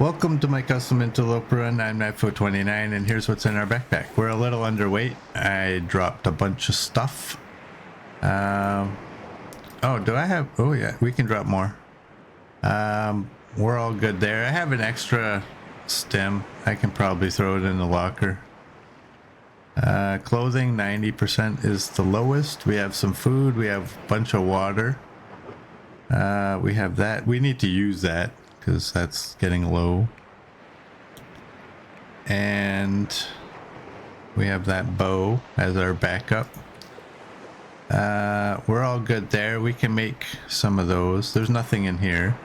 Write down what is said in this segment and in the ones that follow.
Welcome to my custom Interloper run. I'm Nightfoot29 and here's what's in our backpack. We're a little underweight. I dropped a bunch of stuff. Oh, do I have... Oh yeah, we can drop more. We're all good there. I have an extra stem. I can probably throw it in the locker. Clothing, 90% is the lowest. We have some food. We have a bunch of water. We have that. We need to use that because that's getting low. And we have that bow as our backup. We're all good there. We can make some of those. There's nothing in here.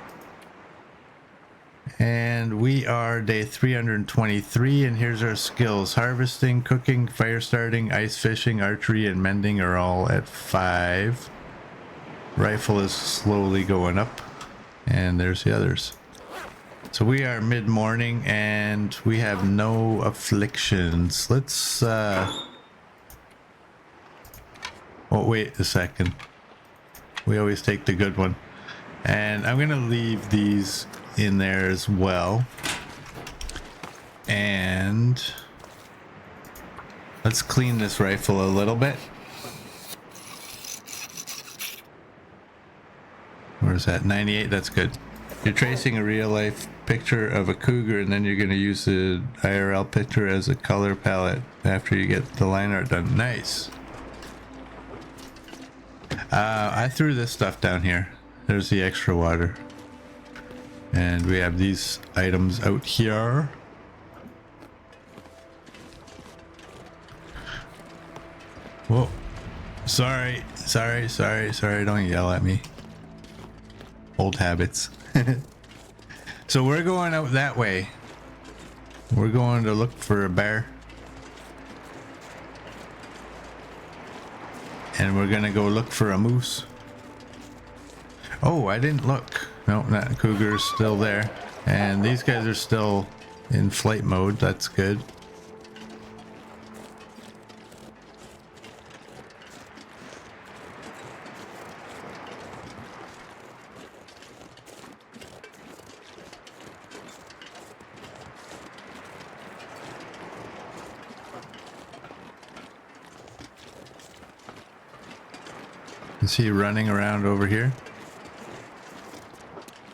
And we are day 323, and here's our skills. Harvesting, cooking, fire starting, ice fishing, archery, and mending are all at 5. Rifle is slowly going up, and there's the others. So we are mid-morning, and we have no afflictions. Let's, oh, wait a second. We always take the good one. And I'm going to leave these in there as well. And let's clean this rifle a little bit. Where's that? 98, that's good. You're tracing a real life picture of a cougar and then you're going to use the IRL picture as a color palette after you get the line art done. Nice. I threw this stuff down here. There's the extra water. And we have these items out here. Whoa. Sorry. Don't yell at me. Old habits. So we're going out that way. We're going to look for a bear. And we're gonna go look for a moose. Oh, I didn't look. No, that cougar's still there. And these guys are still in flight mode. That's good. Is he running around over here?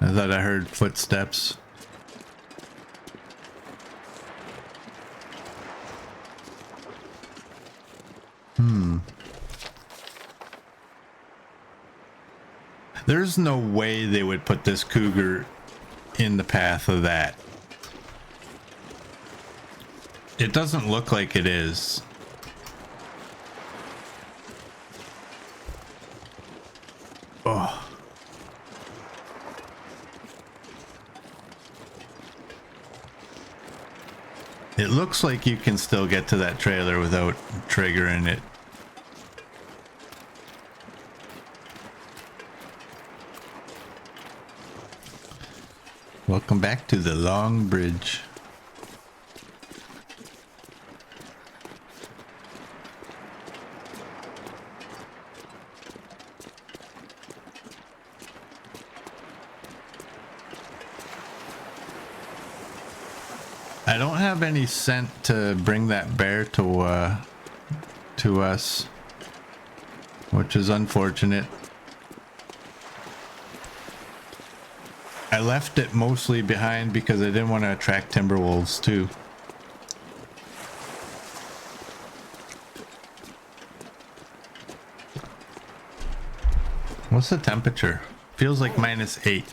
I thought I heard footsteps. There's no way they would put this cougar in the path of that. It doesn't look like it is. Oh. It looks like you can still get to that trailer without triggering it. Welcome back to the Long Bridge. I don't have any scent to bring that bear to us, which is unfortunate. I left it mostly behind because I didn't want to attract timber wolves too. What's the temperature? Feels like -8.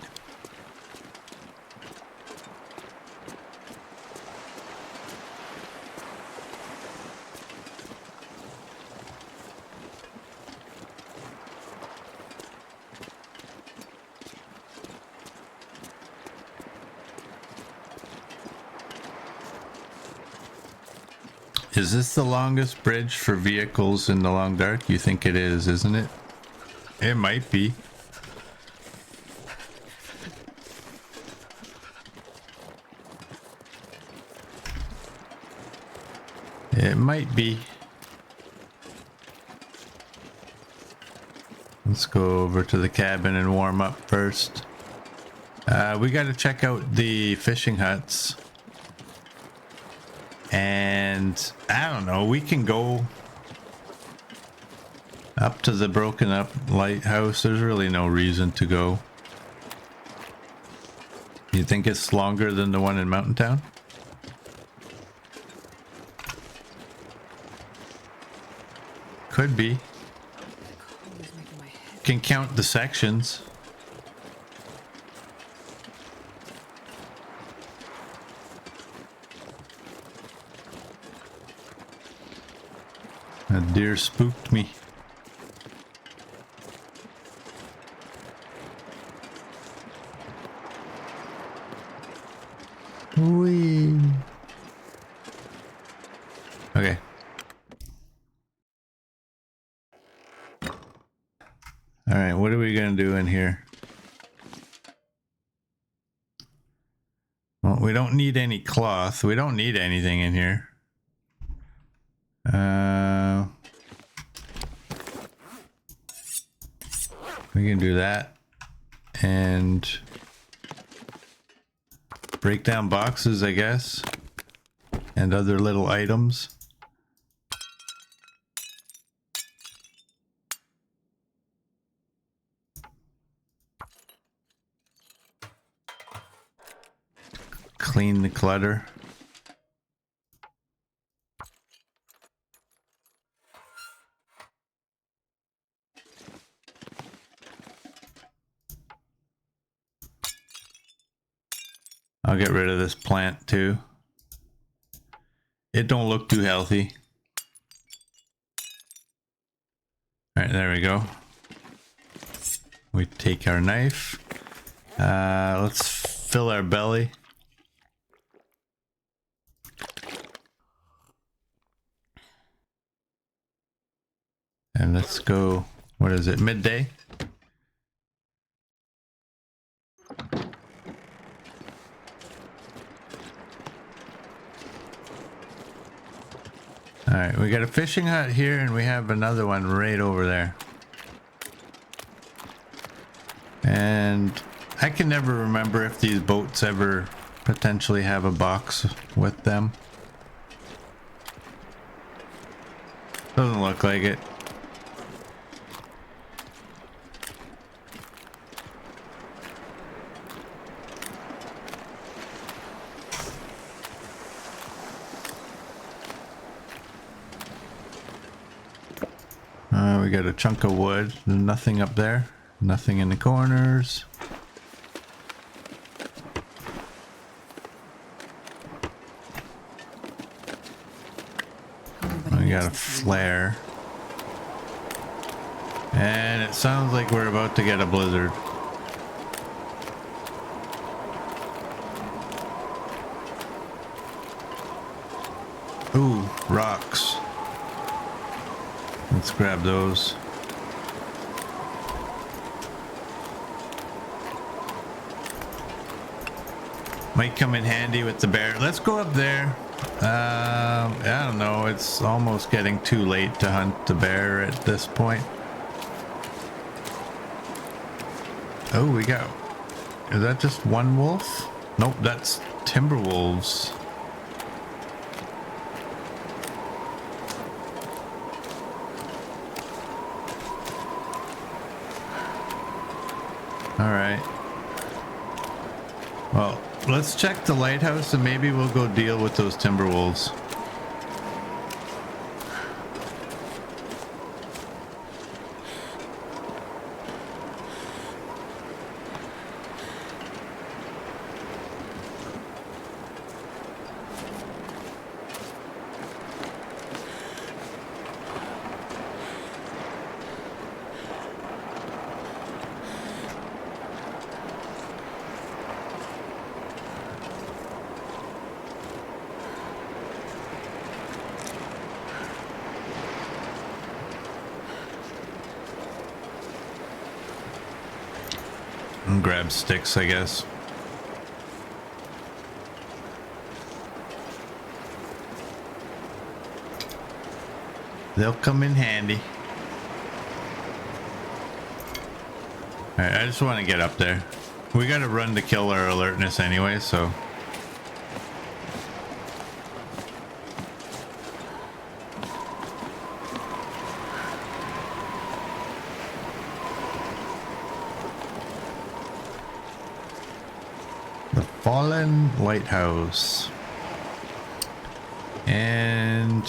Is this the longest bridge for vehicles in the long dark? You think it is, isn't it? It might be. It might be. Let's go over to the cabin and warm up first. We got to check out the fishing huts. And I don't know, we can go up to the broken up lighthouse. There's really no reason to go. You think it's longer than the one in Mountain Town? Could be. Can count the sections. A deer spooked me. Whee. Okay. All right, what are we gonna do in here? Well, we don't need any cloth. We don't need anything in here. We can do that and break down boxes, I guess, and other little items. Clean the clutter. I'll get rid of this plant too. It don't look too healthy. All right, there we go. We take our knife. Let's fill our belly. And let's go, what is it, midday? All right, we got a fishing hut here and we have another one right over there. And I can never remember if these boats ever potentially have a box with them. Doesn't look like it. We got a chunk of wood. Nothing up there. Nothing in the corners. We got a flare. And it sounds like we're about to get a blizzard. Ooh, rocks. Let's grab those. Might come in handy with the bear. Let's go up there. I don't know. It's almost getting too late to hunt the bear at this point. Oh, we got... Is that just one wolf? Nope, that's timber wolves. All right. Well, let's check the lighthouse and maybe we'll go deal with those timber wolves. And grab sticks, I guess. They'll come in handy. Alright, I just want to get up there. We gotta run to kill our alertness anyway, so. The Fallen Lighthouse. And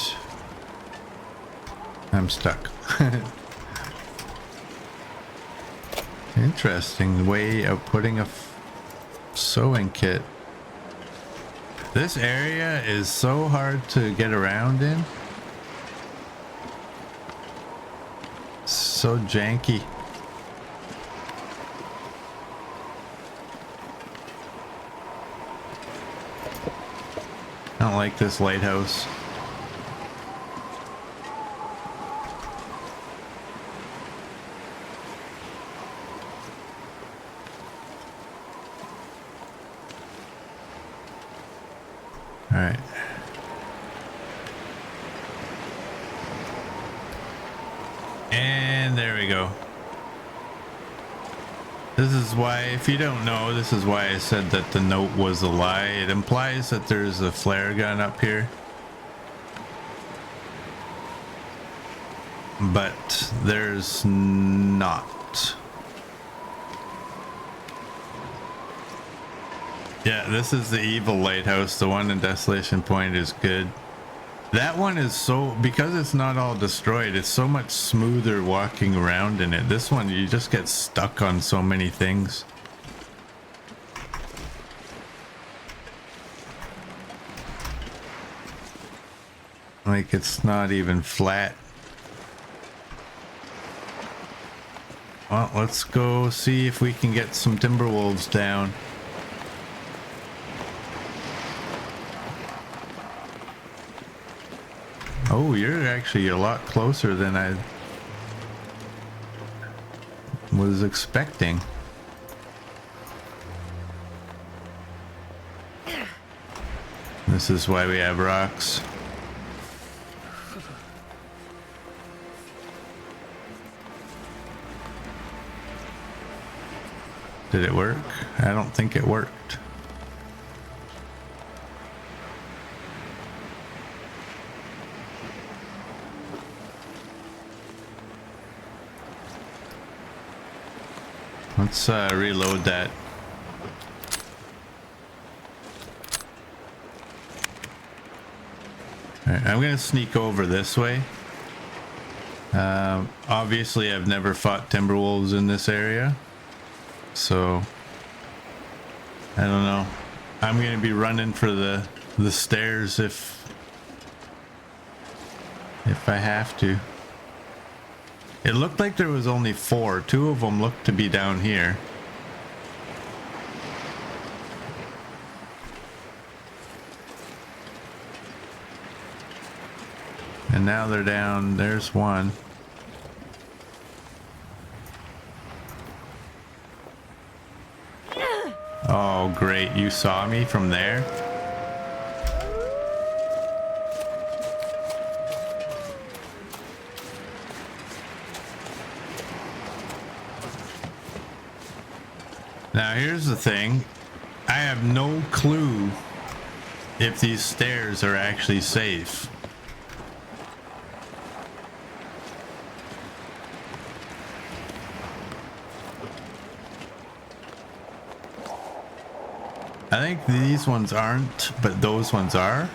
I'm stuck. Interesting way of putting a sewing kit. This area is so hard to get around in. So janky. I don't like this lighthouse. All right. And there we go. This is why, if you don't know, this is why I said that the note was a lie. It implies that there's a flare gun up here. But there's not. Yeah, this is the evil lighthouse. The one in Desolation Point is good. That one is so, because it's not all destroyed, it's so much smoother walking around in it. This one, you just get stuck on so many things. Like, it's not even flat. Well, let's go see if we can get some timber wolves down. Oh, you're actually a lot closer than I was expecting. This is why we have rocks. Did it work? I don't think it worked. Let's reload that. All right, I'm gonna sneak over this way. Obviously I've never fought timberwolves in this area, so I don't know. I'm gonna be running for the stairs if I have to. It looked like there was only 4. 2 of them looked to be down here. And now they're down. There's one. Oh, great. You saw me from there? Now here's the thing, I have no clue if these stairs are actually safe. I think these ones aren't, but those ones are.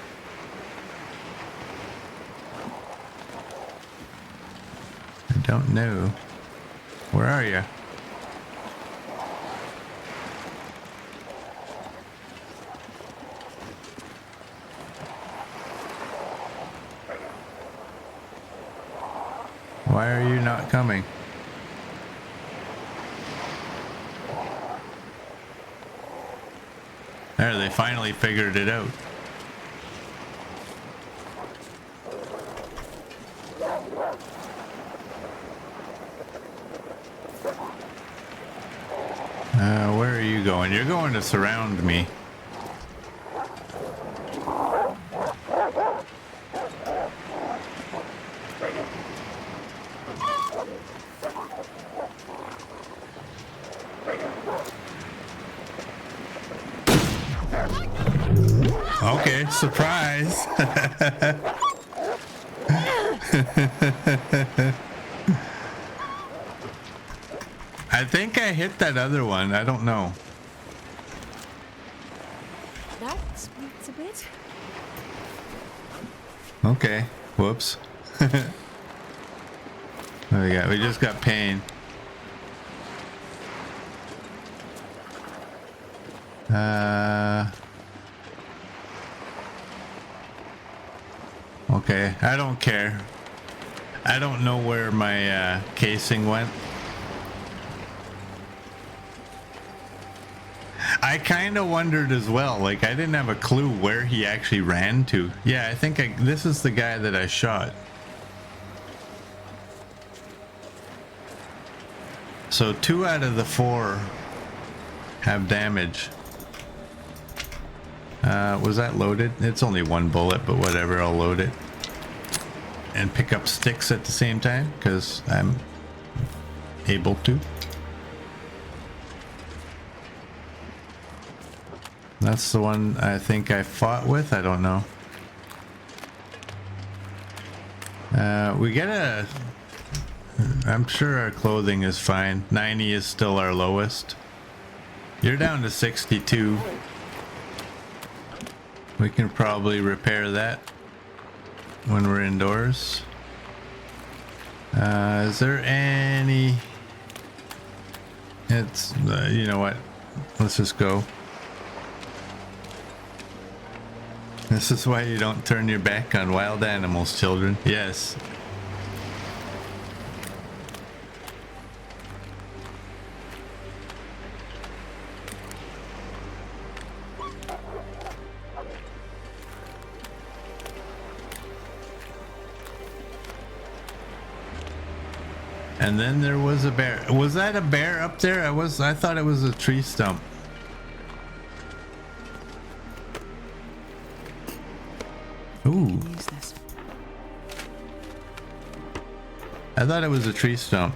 I don't know. Where are you? Why are you not coming? There, they finally figured it out. Where are you going? You're going to surround me. Okay, surprise. I think I hit that other one. I don't know. That squeaks a bit. Okay. Whoops. What do we got? We just got pain. Okay. I don't care. I don't know where my casing went. I kind of wondered as well. Like, I didn't have a clue where he actually ran to. Yeah, I think this is the guy that I shot. So 2 out of the 4 have damage. Was that loaded? It's only 1 bullet, but whatever, I'll load it. And pick up sticks at the same time, because I'm able to. That's the one I think I fought with. I don't know. We get a... I'm sure our clothing is fine. 90 is still our lowest. You're down to 62. We can probably repair that when we're indoors. Is there any... It's... you know what? Let's just go. This is why you don't turn your back on wild animals, children. Yes. And then there was a bear. Was that a bear up there? I thought it was a tree stump. Ooh. I thought it was a tree stump.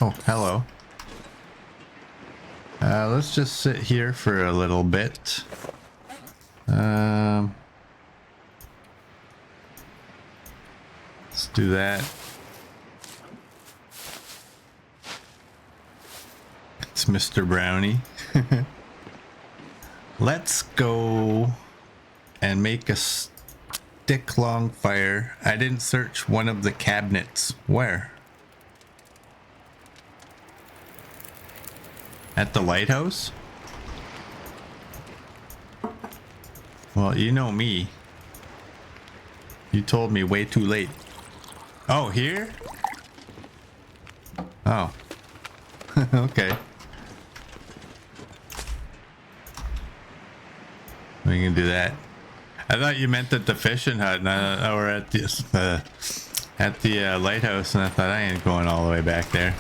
Oh, hello. Let's just sit here for a little bit. Let's do that. It's Mr. Brownie. Let's go and make a stick long fire. I didn't search one of the cabinets. Where? At the lighthouse? Well, you know me. You told me way too late. Oh, here? Oh. Okay. We can do that. I thought you meant at the fishing hut, or at the lighthouse, and I thought I ain't going all the way back there.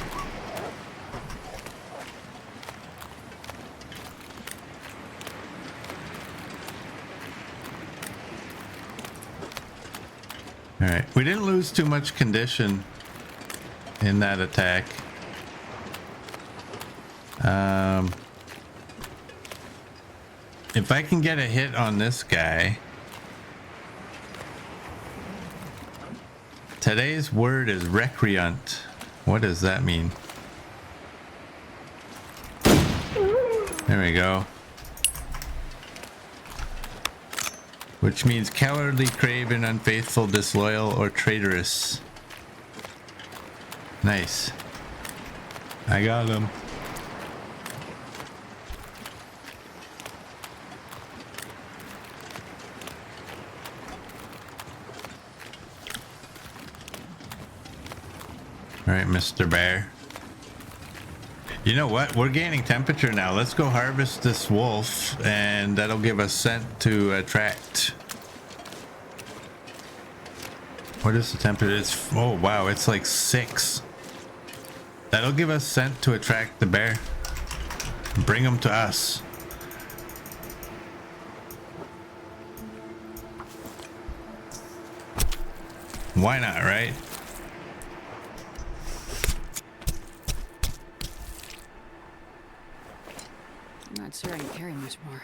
All right, we didn't lose too much condition in that attack. If I can get a hit on this guy. Today's word is recreant. What does that mean? There we go. Which means cowardly, craven, unfaithful, disloyal, or traitorous. Nice. I got him. All right, Mr. Bear. You know what? We're gaining temperature now. Let's go harvest this wolf, and that'll give us scent to attract. What is the temperature? It's, oh wow, it's like 6. That'll give us scent to attract the bear. Bring him to us. Why not, right? Not sure I can carry much more.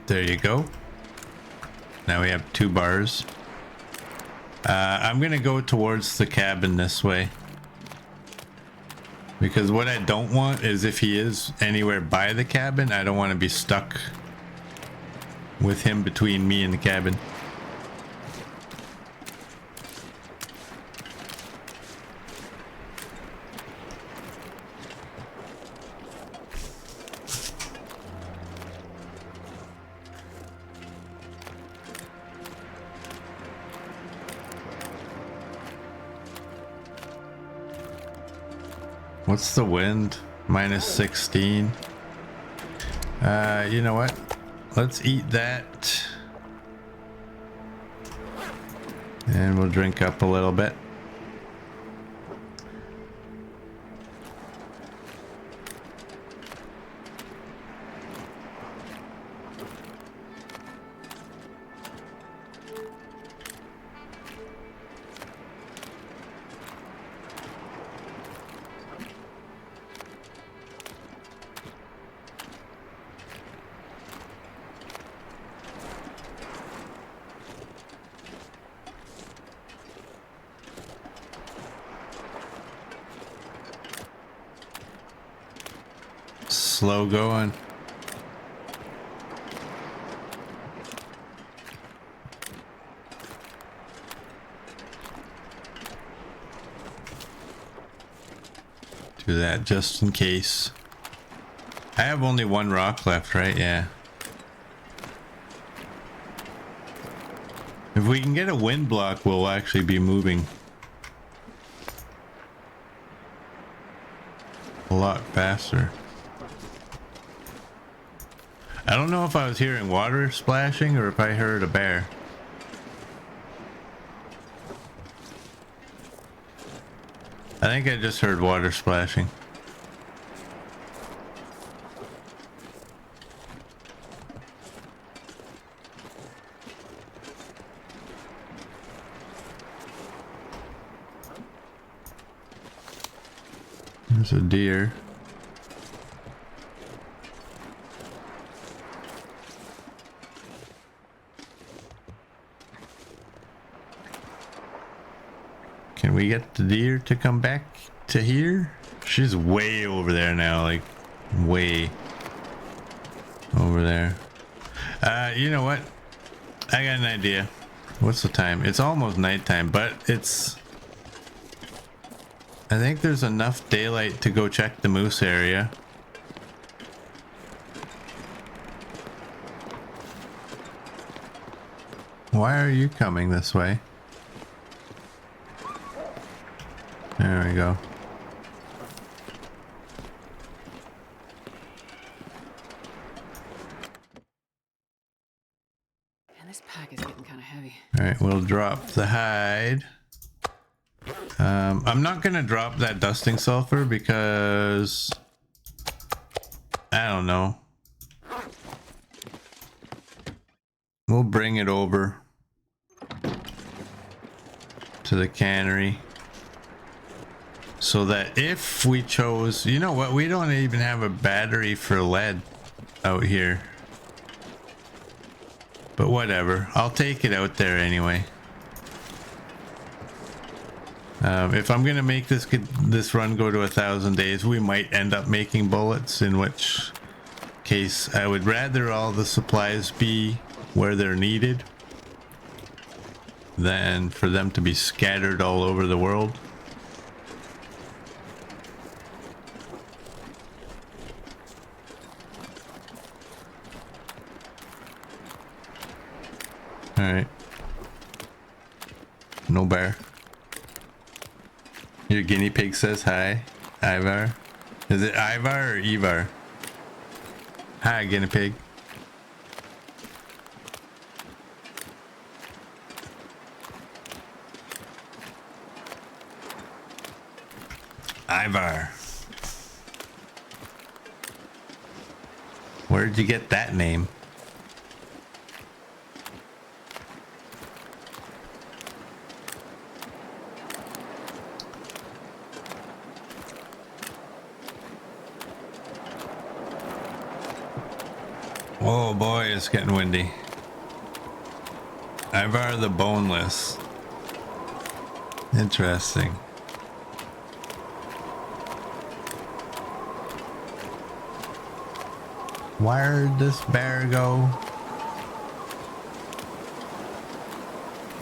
There you go. Now we have 2 bars. I'm gonna go towards the cabin this way. Because what I don't want is if he is anywhere by the cabin, I don't want to be stuck with him between me and the cabin. What's the wind? Minus 16. You know what? Let's eat that. And we'll drink up a little bit. Slow going. Do that just in case. I have only 1 rock left, right? Yeah. If we can get a wind block, we'll actually be moving a lot faster. I don't know if I was hearing water splashing or if I heard a bear. I think I just heard water splashing. There's a deer. Can we get the deer to come back to here? She's way over there now, like way over there. You know what? I got an idea. What's the time? It's almost nighttime, but it's... I think there's enough daylight to go check the moose area. Why are you coming this way? There we go. And this pack is getting kind of heavy. All right, we'll drop the hide. I'm not gonna drop that dusting sulfur because I don't know. We'll bring it over to the cannery so that if we chose, you know what, we don't even have a battery for lead out here, but whatever, I'll take it out there anyway. If I'm gonna make this run go to 1,000 days, we might end up making bullets, in which case I would rather all the supplies be where they're needed than for them to be scattered all over the world. All right. No bear. Your guinea pig says hi, Ivar. Is it Ivar or Ivar? Hi, guinea pig. Ivar. Where'd you get that name? Oh boy, it's getting windy. Ivar the Boneless. Interesting. Where'd this bear go?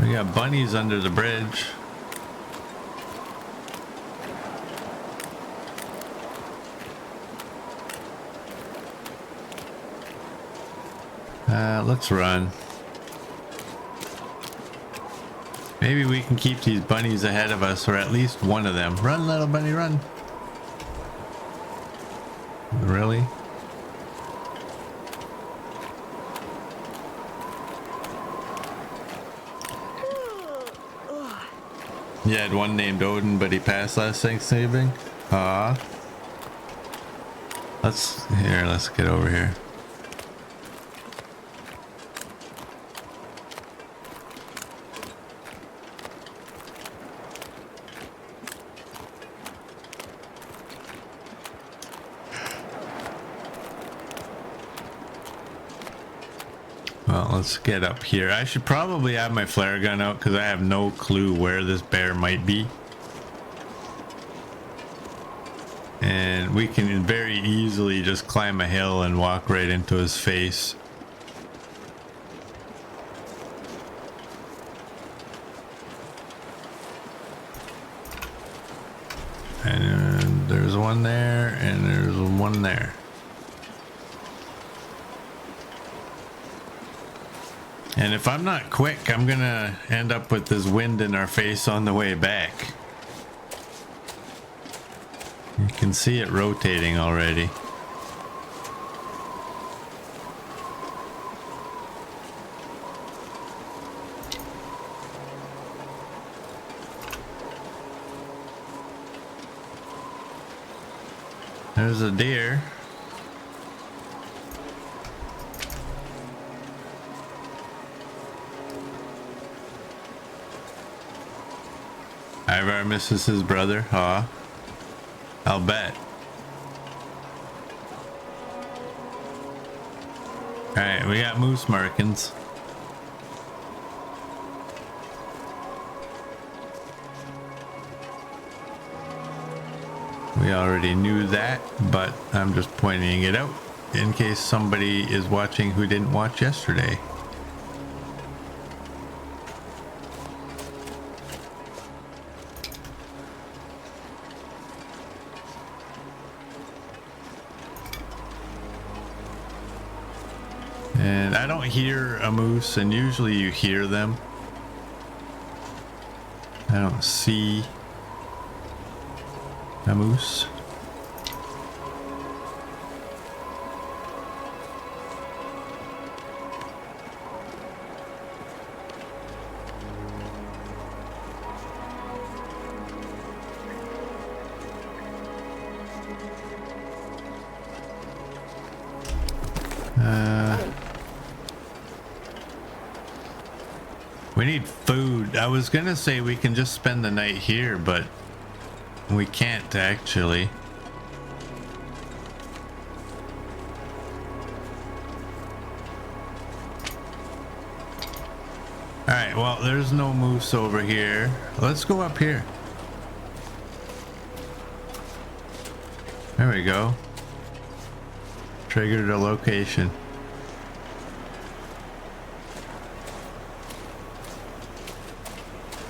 We got bunnies under the bridge. Let's run. Maybe we can keep these bunnies ahead of us, or at least one of them. Run, little bunny, run. Really? You had one named Odin, but he passed last Thanksgiving. Let's get over here. Well, let's get up here. I should probably have my flare gun out because I have no clue where this bear might be. And we can very easily just climb a hill and walk right into his face. And there's one there, and there's one there. And if I'm not quick, I'm gonna end up with this wind in our face on the way back. You can see it rotating already. There's a deer. Ivar misses his brother. Aw. I'll bet. Alright, we got moose markings. We already knew that, but I'm just pointing it out in case somebody is watching who didn't watch yesterday. And I don't hear a moose, and usually you hear them. I don't see a moose. We need food. I was gonna say we can just spend the night here, but we can't actually. Alright, well, there's no moose over here. Let's go up here. There we go. Triggered a location.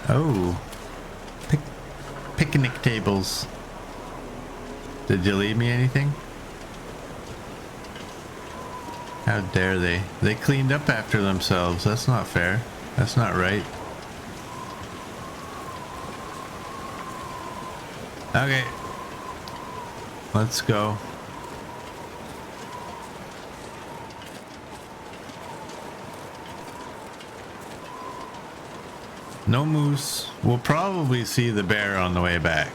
Oh, picnic tables. Did you leave me anything? How dare they? They cleaned up after themselves. That's not fair. That's not right. Okay. Let's go. No moose. We'll probably see the bear on the way back.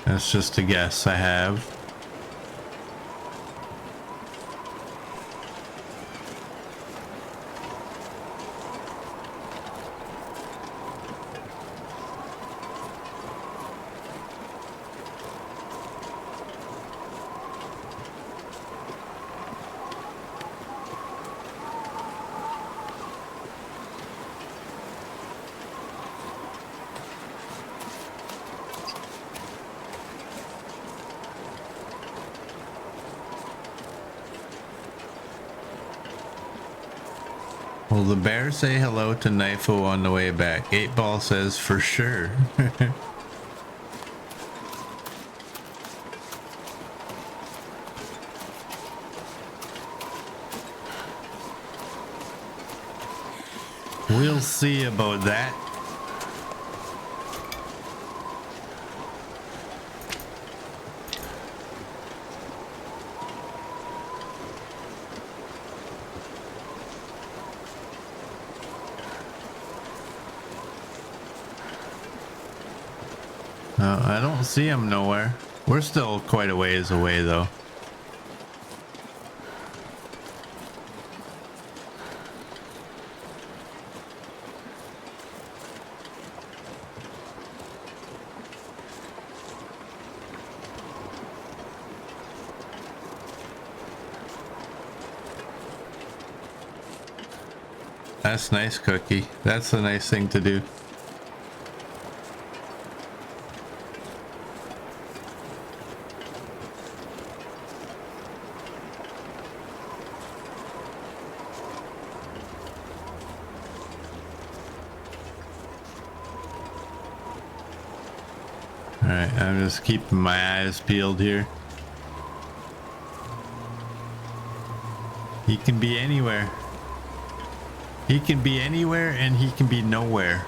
That's just a guess I have. Will the bear say hello to Knifo on the way back? 8-Ball says for sure. We'll see about that. I don't see him nowhere. We're still quite a ways away though. That's nice, Cookie. That's a nice thing to do. Alright, I'm just keeping my eyes peeled here. He can be anywhere. He can be anywhere and he can be nowhere.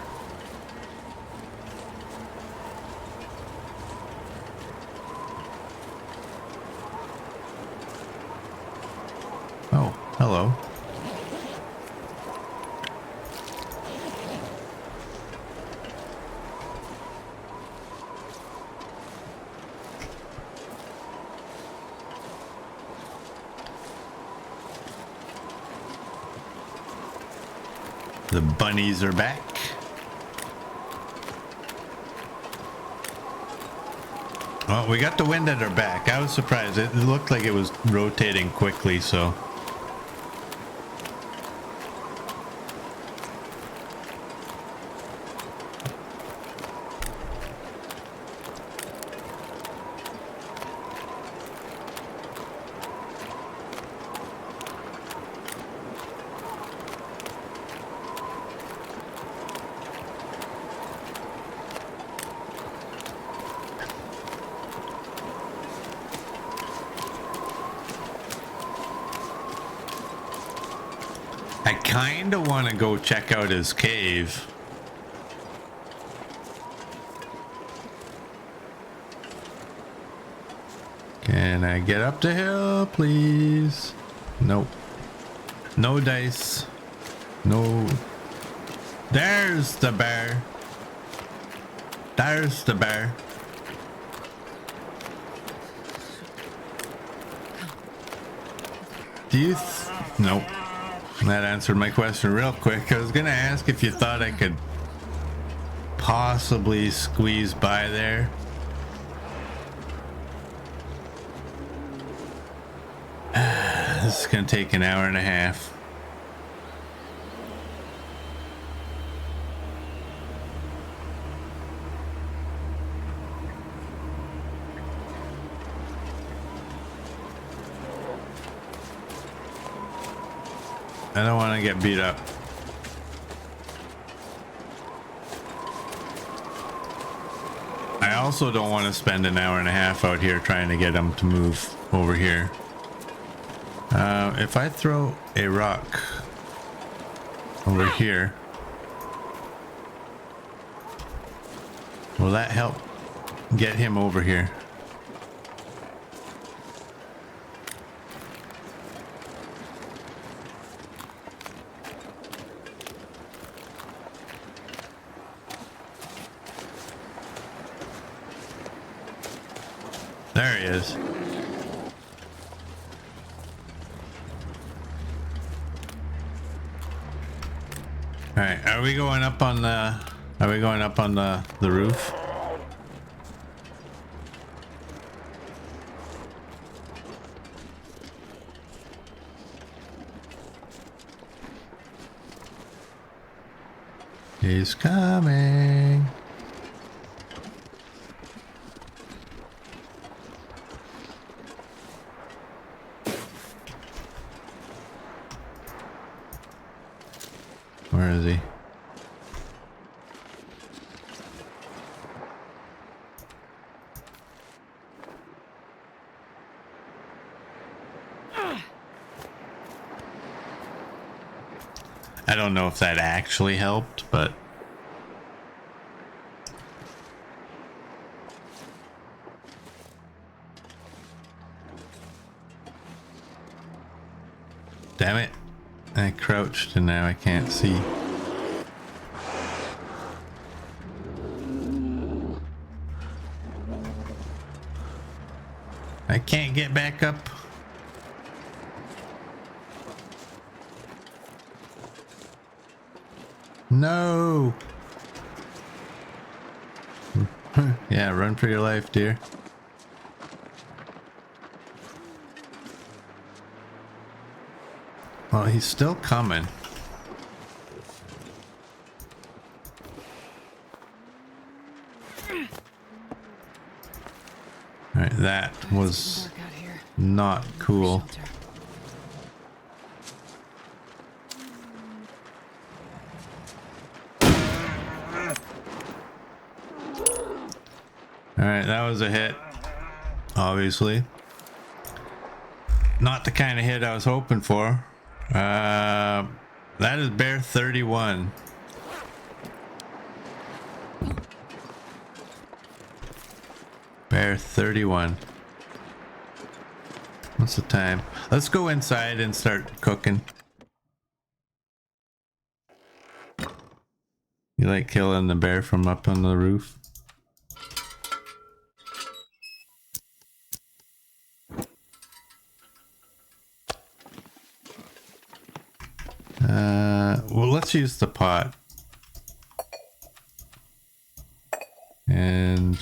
Oh, hello. The bunnies are back. Well, we got the wind at our back. I was surprised. It looked like it was rotating quickly, so. I kind of want to go check out his cave. Can I get up the hill, please? Nope. No dice. No. There's the bear. There's the bear. Do you... Nope. That answered my question real quick. I was gonna ask if you thought I could possibly squeeze by there. This is gonna take an hour and a half. I don't want to get beat up. I also don't want to spend an hour and a half out here trying to get him to move over here. If I throw a rock over here, will that help get him over here? There he is. All right, are we going up on the roof? He's coming. Where is he? I don't know if that actually helped, but damn it. I crouched and now I can't see. I can't get back up. No. Yeah, run for your life, dear. Well, he's still coming. All right, that was Dark out here. not cool. Shelter. All right, that was a hit. Obviously, not the kind of hit I was hoping for. That is bear 31. Bear 31. What's the time? Let's go inside and start cooking. You like killing the bear from up on the roof? Well, let's use the pot. And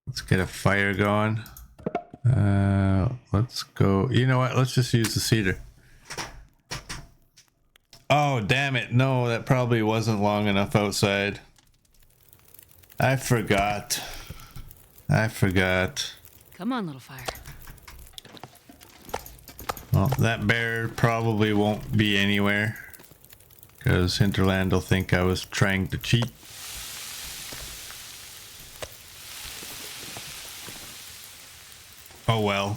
let's get a fire going. Let's go. You know what? Let's just use the cedar. Oh, damn it. No, that probably wasn't long enough outside. I forgot. Come on, little fire. Well, that bear probably won't be anywhere. Because Hinterland will think I was trying to cheat. Oh well.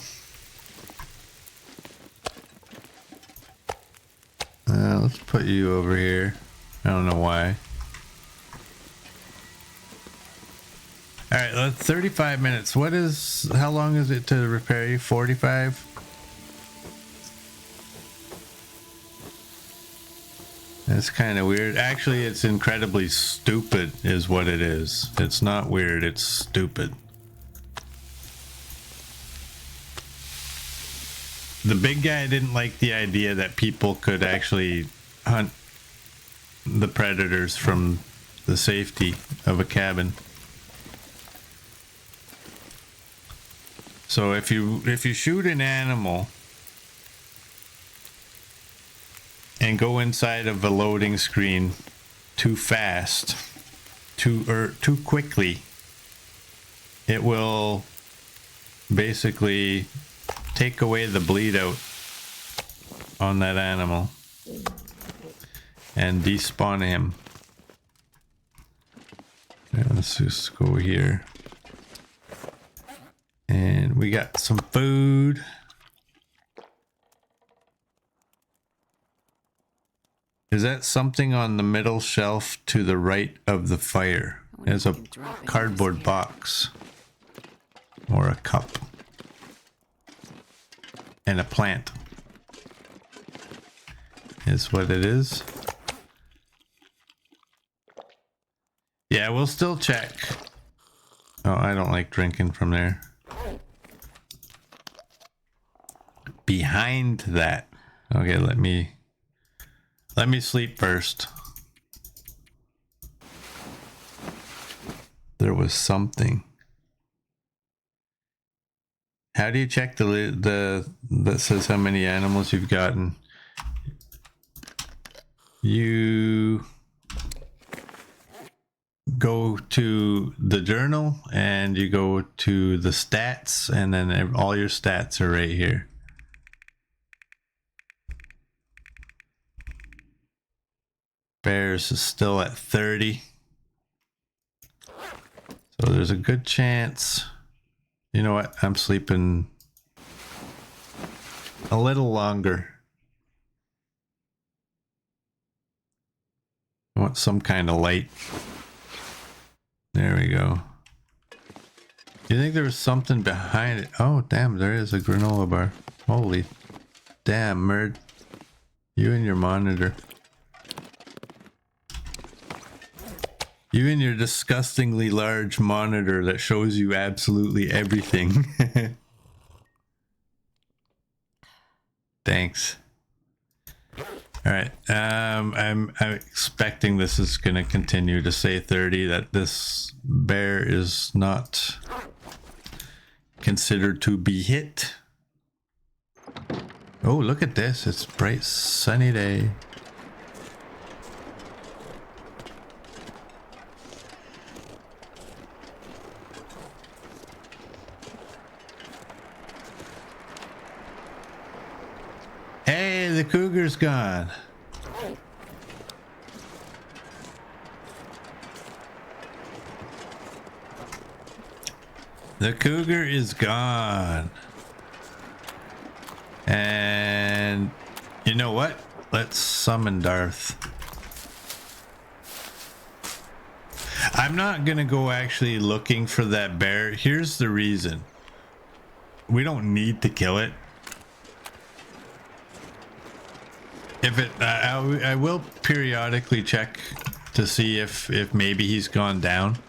Let's put you over here. I don't know why. Alright, that's 35 minutes. How long is it to repair you? 45? That's kind of weird. Actually, it's incredibly stupid is what it is. It's not weird, it's stupid. The big guy didn't like the idea that people could actually hunt the predators from the safety of a cabin. So if you shoot an animal and go inside of a loading screen too fast, too quickly, it will basically take away the bleed out on that animal and despawn him. Okay, let's just go here. And we got some food. Is that something on the middle shelf to the right of the fire? There's a cardboard box or a cup and a plant is what it is. Yeah, we'll still check. Oh, I don't like drinking from there. Behind that. Okay, let me sleep first. There was something. How do you check the that says how many animals you've gotten? You go to the journal and you go to the stats, and then all your stats are right here. Bears is still at 30. So there's a good chance. You know what? I'm sleeping a little longer. I want some kind of light. There we go. You think there was something behind it? Oh, damn, there is a granola bar. Holy damn, Merd. You and your monitor. You and your disgustingly large monitor that shows you absolutely everything. Thanks. All right. I'm expecting this is going to continue to say 30, that this bear is not considered to be hit. Oh, look at this. It's a bright sunny day. Hey, the cougar's gone. The cougar is gone. And you know what? Let's summon Darth. I'm not gonna go actually looking for that bear. Here's the reason. We don't need to kill it. If it, I will periodically check to see if maybe he's gone down,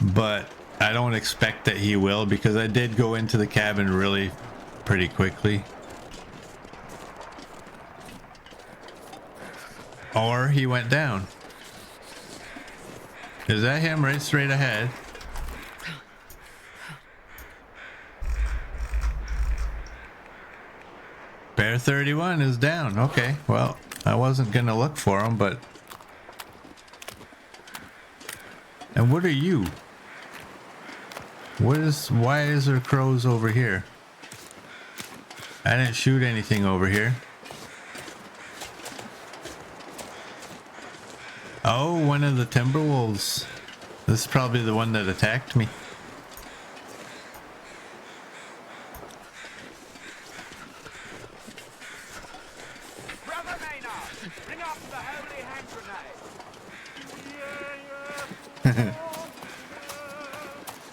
but I don't expect that he will, because I did go into the cabin really pretty quickly. Or he went down. Is that him right straight ahead? Bear 31 is down. Okay, well, I wasn't gonna look for him, but... And what are you? Why is there crows over here? I didn't shoot anything over here. Oh, one of the Timberwolves. This is probably the one that attacked me.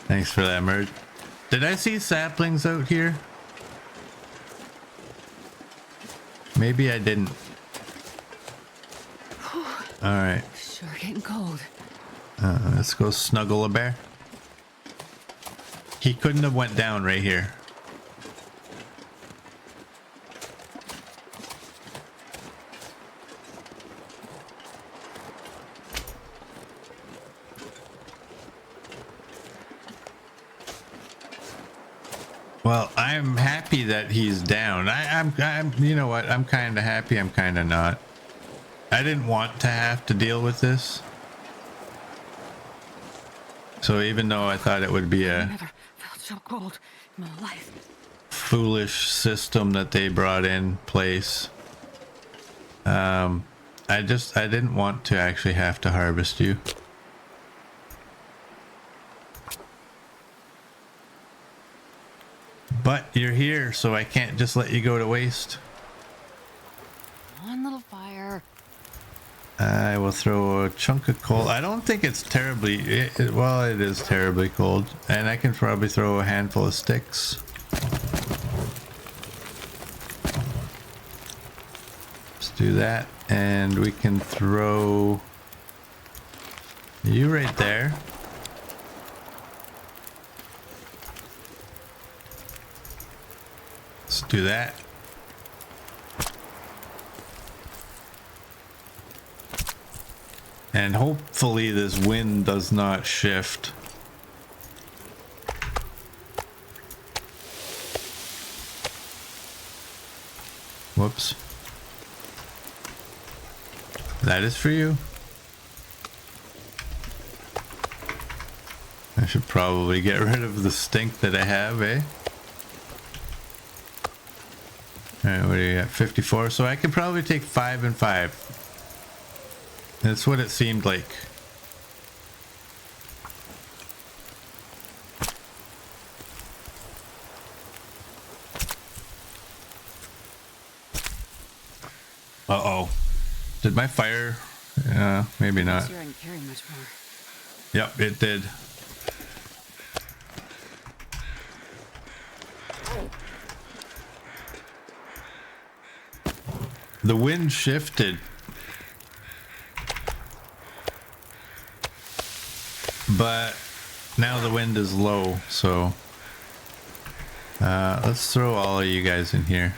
Thanks for that, Merge. Did I see saplings out here? Maybe I didn't. Alright. Sure getting cold. Let's go snuggle a bear. He couldn't have went down right here. Well, I'm happy that he's down. I'm you know what? I'm kind of happy. I'm kind of not. I didn't want to have to deal with this. So even though I thought it would be a Never felt so cold in my life. foolish system that they brought in place, I didn't want to actually have to harvest you. But you're here, so I can't just let you go to waste. One little fire. I will throw a chunk of coal. I don't think it's terribly... well, it is terribly cold. And I can probably throw a handful of sticks. Let's do that. And we can throw... you right there. Let's do that. And hopefully this wind does not shift. Whoops. That is for you. I should probably get rid of the stink that I have, eh? Alright, what do you got? 54. So I could probably take 5 and 5. That's what it seemed like. Uh-oh. Did my fire... maybe not. Sure I can carry much more. Yep, it did. The wind shifted. But now the wind is low, so... let's throw all of you guys in here.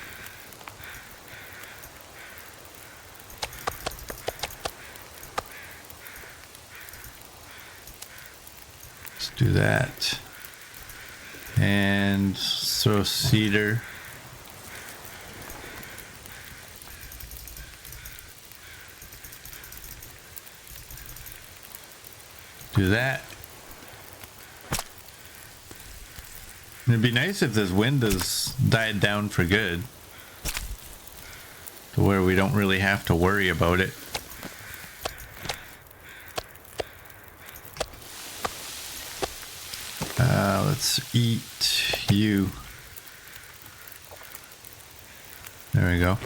Do that, and throw cedar. Do that. It'd be nice if this wind has died down for good, to where we don't really have to worry about it. Let's eat you. There we go.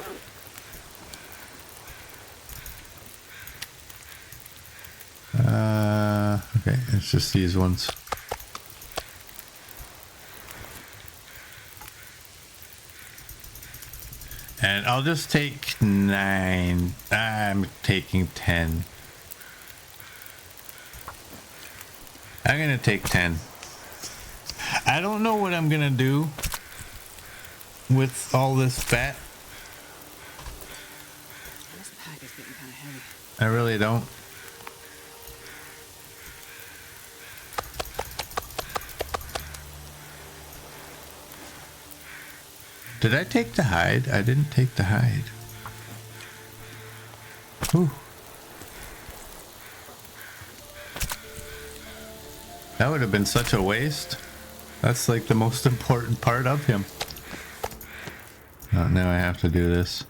Okay, it's just these ones. And I'll just take 9. I'm taking 10. I'm gonna take 10. I don't know what I'm gonna do with all this fat. This pack is getting kind of heavy. I really don't. Did I take the hide? I didn't take the hide. Whew. That would have been such a waste. That's like the most important part of him. Oh, now I have to do this.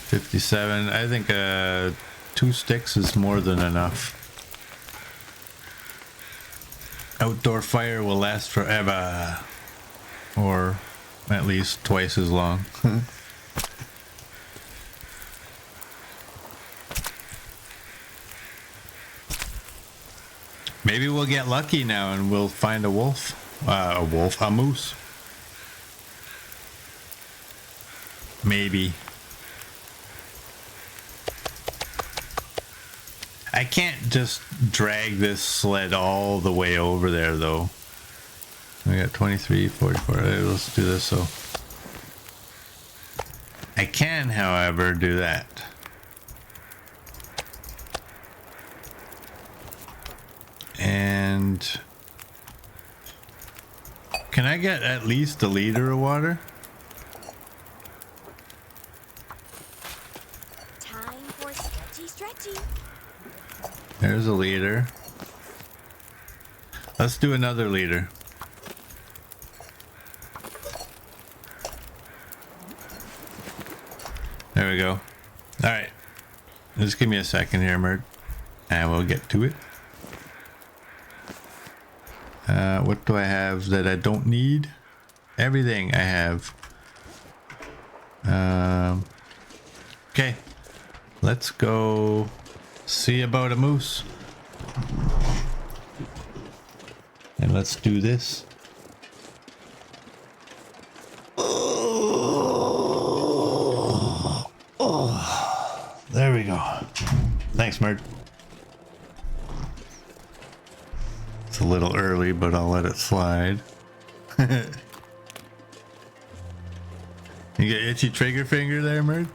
$57. I think 2 sticks is more than enough. Outdoor fire will last forever. Or at least twice as long. Maybe we'll get lucky now and we'll find a wolf. A moose. Maybe. I can't just drag this sled all the way over there though. We got 23, 44. Let's do this. So I can, however, do that. And can I get at least a liter of water? Time for stretchy. There's a liter. Let's do another liter. There we go. All right. Just give me a second here, Mert, and we'll get to it. What do I have that I don't need? Everything I have. Okay. Let's go see about a moose. And let's do this. There we go. Thanks, Mert. It's a little early, but I'll let it slide. You get itchy trigger finger there, Mert?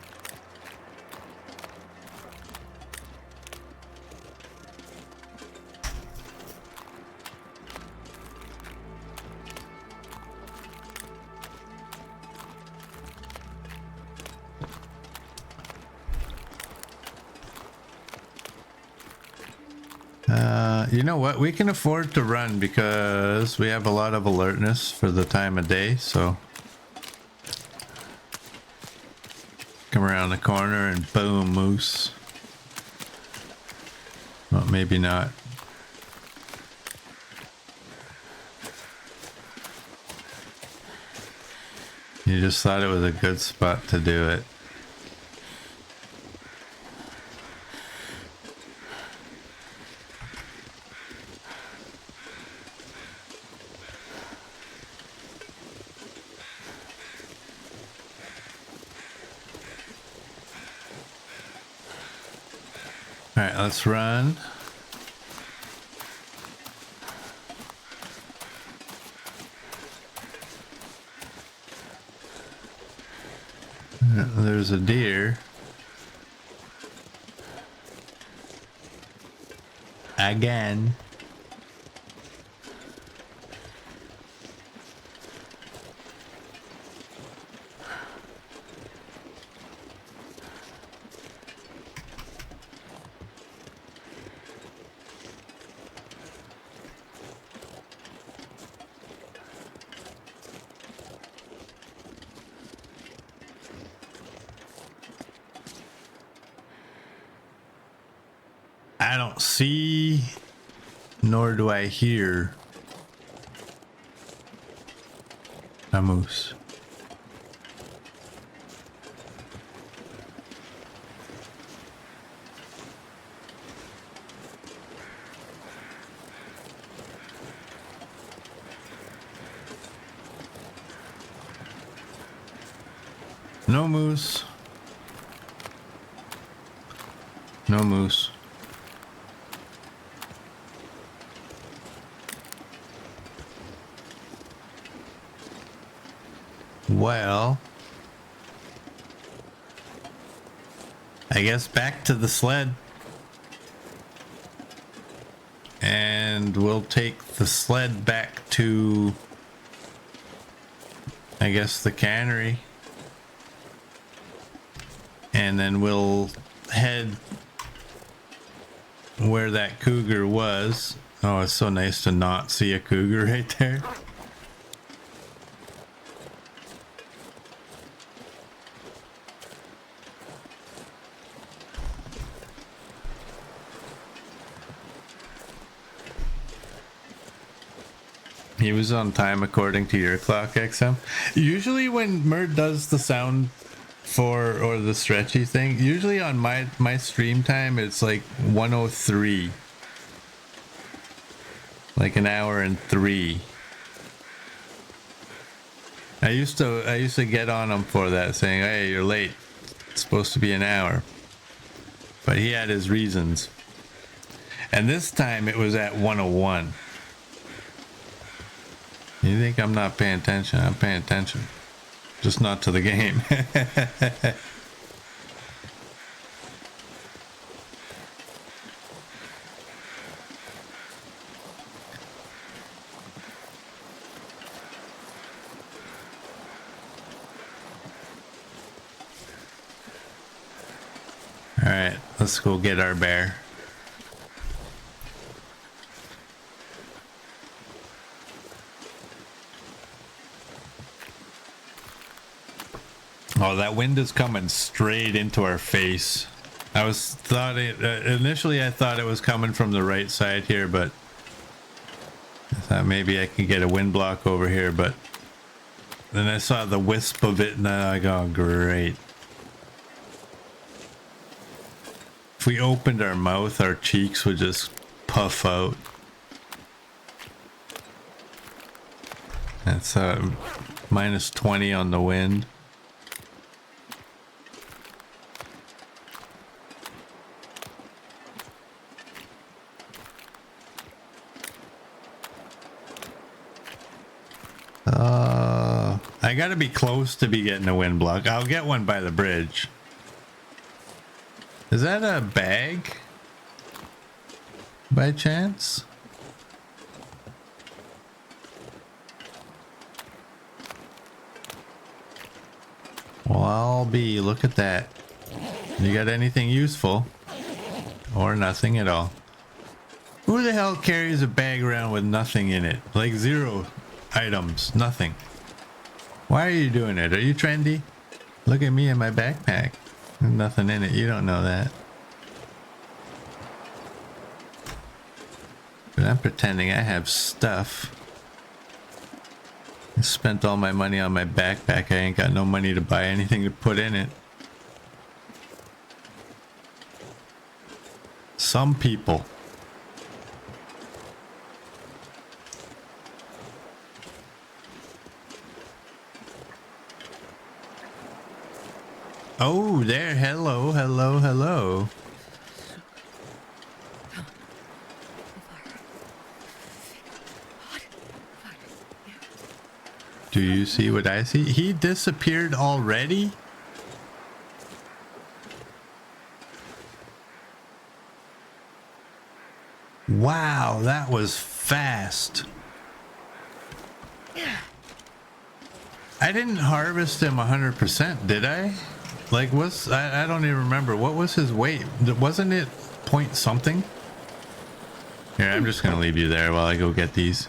You know what? We can afford to run because we have a lot of alertness for the time of day, so come around the corner and boom, moose. Well, maybe not. You just thought it was a good spot to do it. All right, let's run. There's a deer. Again. I don't see, nor do I hear a moose. No moose. No moose. Well, I guess back to the sled. And we'll take the sled back to, I guess, the cannery. And then we'll head where that cougar was. Oh, it's so nice to not see a cougar right there. He was on time according to your clock, XM. Usually when Mert does the sound for, or the stretchy thing, usually on my stream time, it's like 1:03. Like an hour and 3. I used to get on him for that, saying, hey, you're late. It's supposed to be an hour. But he had his reasons. And this time it was at 1:01. You think I'm not paying attention? I'm paying attention. Just not to the game. All right, let's go get our bear. Oh, that wind is coming straight into our face. Initially I thought it was coming from the right side here, but I thought maybe I can get a wind block over here, but then I saw the wisp of it and I go, oh, great. If we opened our mouth, our cheeks would just puff out. That's minus 20 on the wind. I gotta be close to be getting a wind block. I'll get one by the bridge. Is that a bag? By chance? Well, I'll be. Look at that. You got anything useful? Or nothing at all. Who the hell carries a bag around with nothing in it? Like 0 items, nothing. Why are you doing it? Are you trendy? Look at me and my backpack. There's nothing in it. You don't know that. But I'm pretending I have stuff. I spent all my money on my backpack. I ain't got no money to buy anything to put in it. Some people. Oh, there. Hello, hello, hello. Do you see what I see? He disappeared already? Wow, that was fast. I didn't harvest him 100%, did I? Like, I don't even remember. What was his weight? Wasn't it point something? Here, I'm just gonna leave you there while I go get these.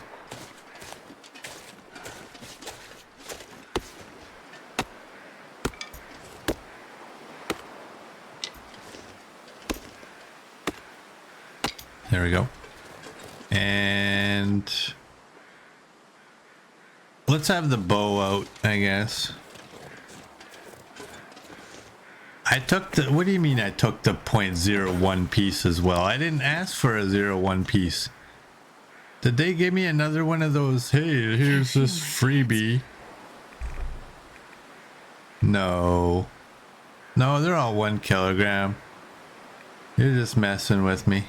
There we go. And let's have the bow out, I guess. I took the, what do you mean I took the .01 piece as well? I didn't ask for a 01 piece. Did they give me another one of those, hey, here's this freebie? No. No, they're all 1 kilogram. You're just messing with me.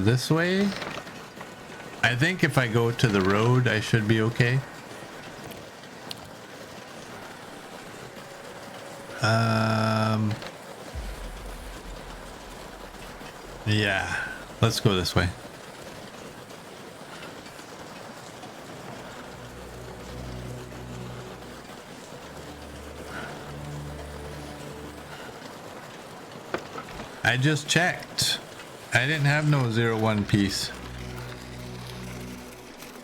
This way? I think if I go to the road, I should be okay. Yeah, let's go this way. I just checked. I didn't have no 01 piece.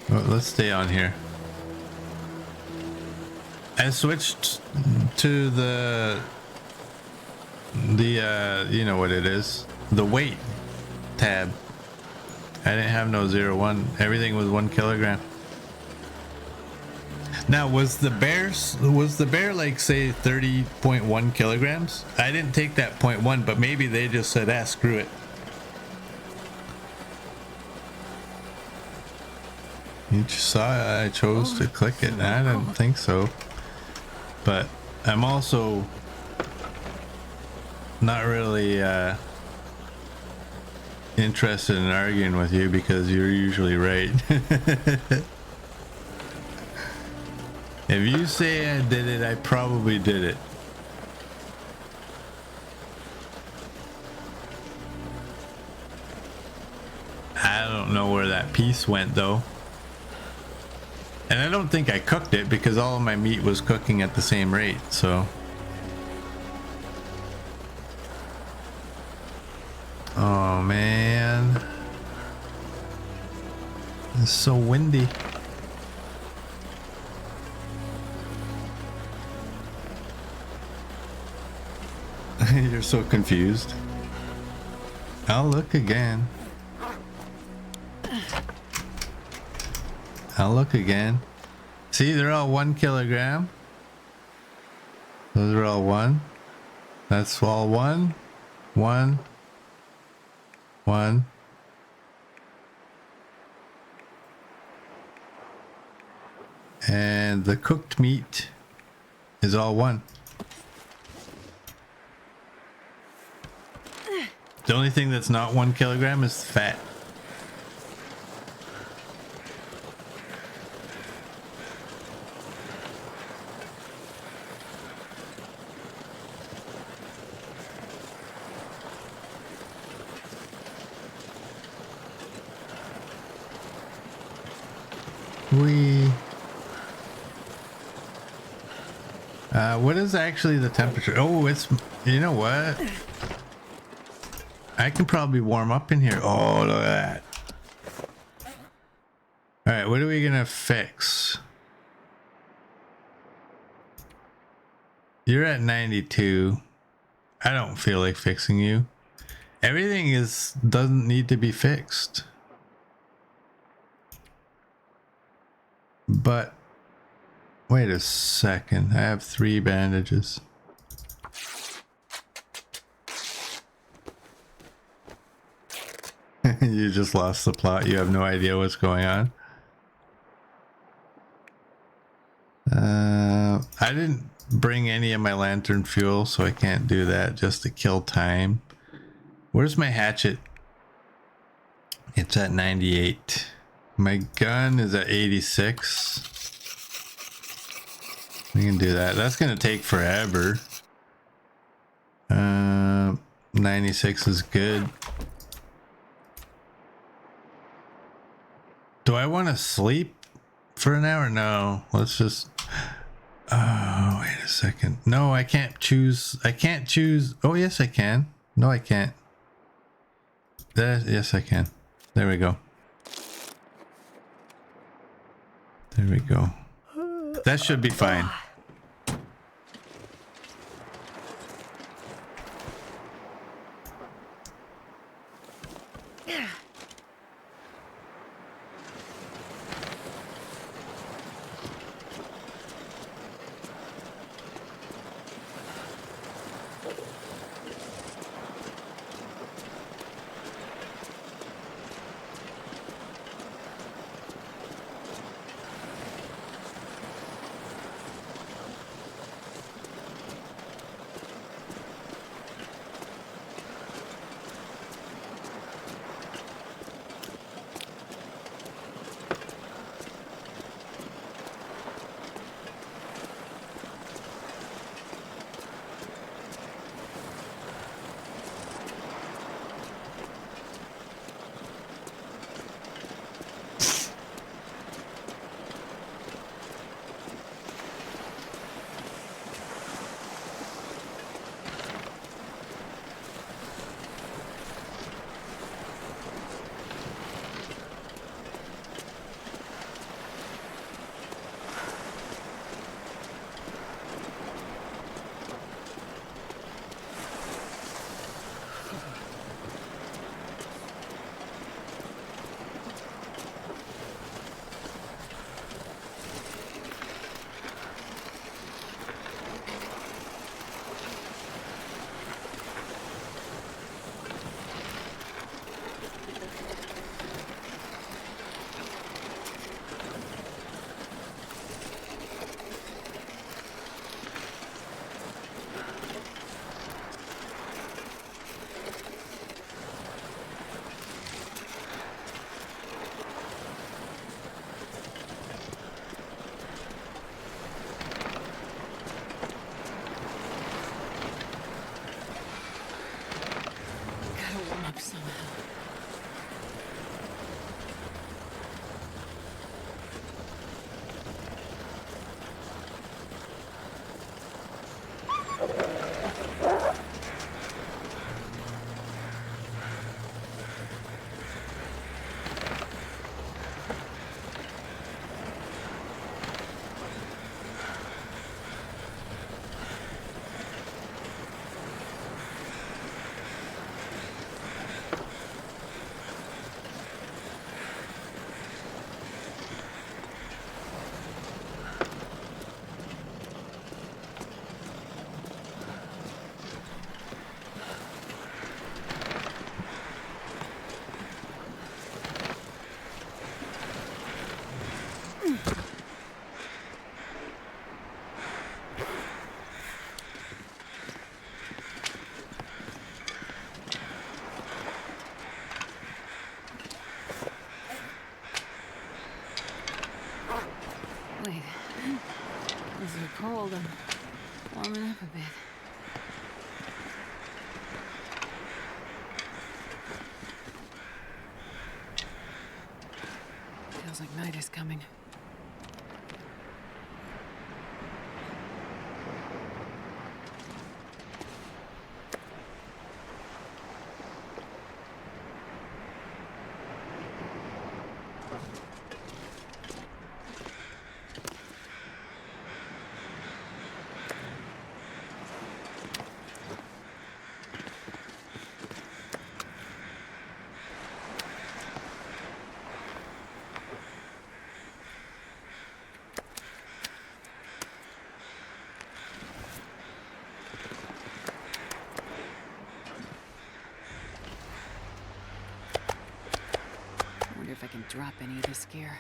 Well, let's stay on here. I switched to the you know what it is, the weight tab. I didn't have no 01. Everything was 1 kilogram. Now was the bear like say 30.1 kilograms? I didn't take that 0.1, but maybe they just said, ah, screw it. You just saw I chose to click it. I didn't think so. But I'm also not really interested in arguing with you because you're usually right. If you say I did it, I probably did it. I don't know where that piece went though. And I don't think I cooked it because all of my meat was cooking at the same rate, so. Oh man. It's so windy. You're so confused. I'll look again. I'll look again. See, they're all 1 kilogram. Those are all 1. That's all 1. 1. 1. And the cooked meat is all 1. The only thing that's not 1 kilogram is fat. What is actually the temperature? Oh, it's, you know what? I can probably warm up in here. Oh, look at that. All right, what are we gonna fix? You're at 92. I don't feel like fixing you. Everything doesn't need to be fixed. But wait a second. I have 3 bandages. You just lost the plot. You have no idea what's going on. I didn't bring any of my lantern fuel, so I can't do that, just to kill time. Where's my hatchet? It's at 98. My gun is at 86. We can do that. That's gonna take forever. 96 is good. Do I want to sleep for an hour? No. Let's just... Oh, wait a second. No, I can't choose. I can't choose. Oh, yes, I can. No, I can't. Yes, I can. There we go. There we go. That should be fine. cold. I'm warming up a bit. Feels like night is coming. can drop any of this gear.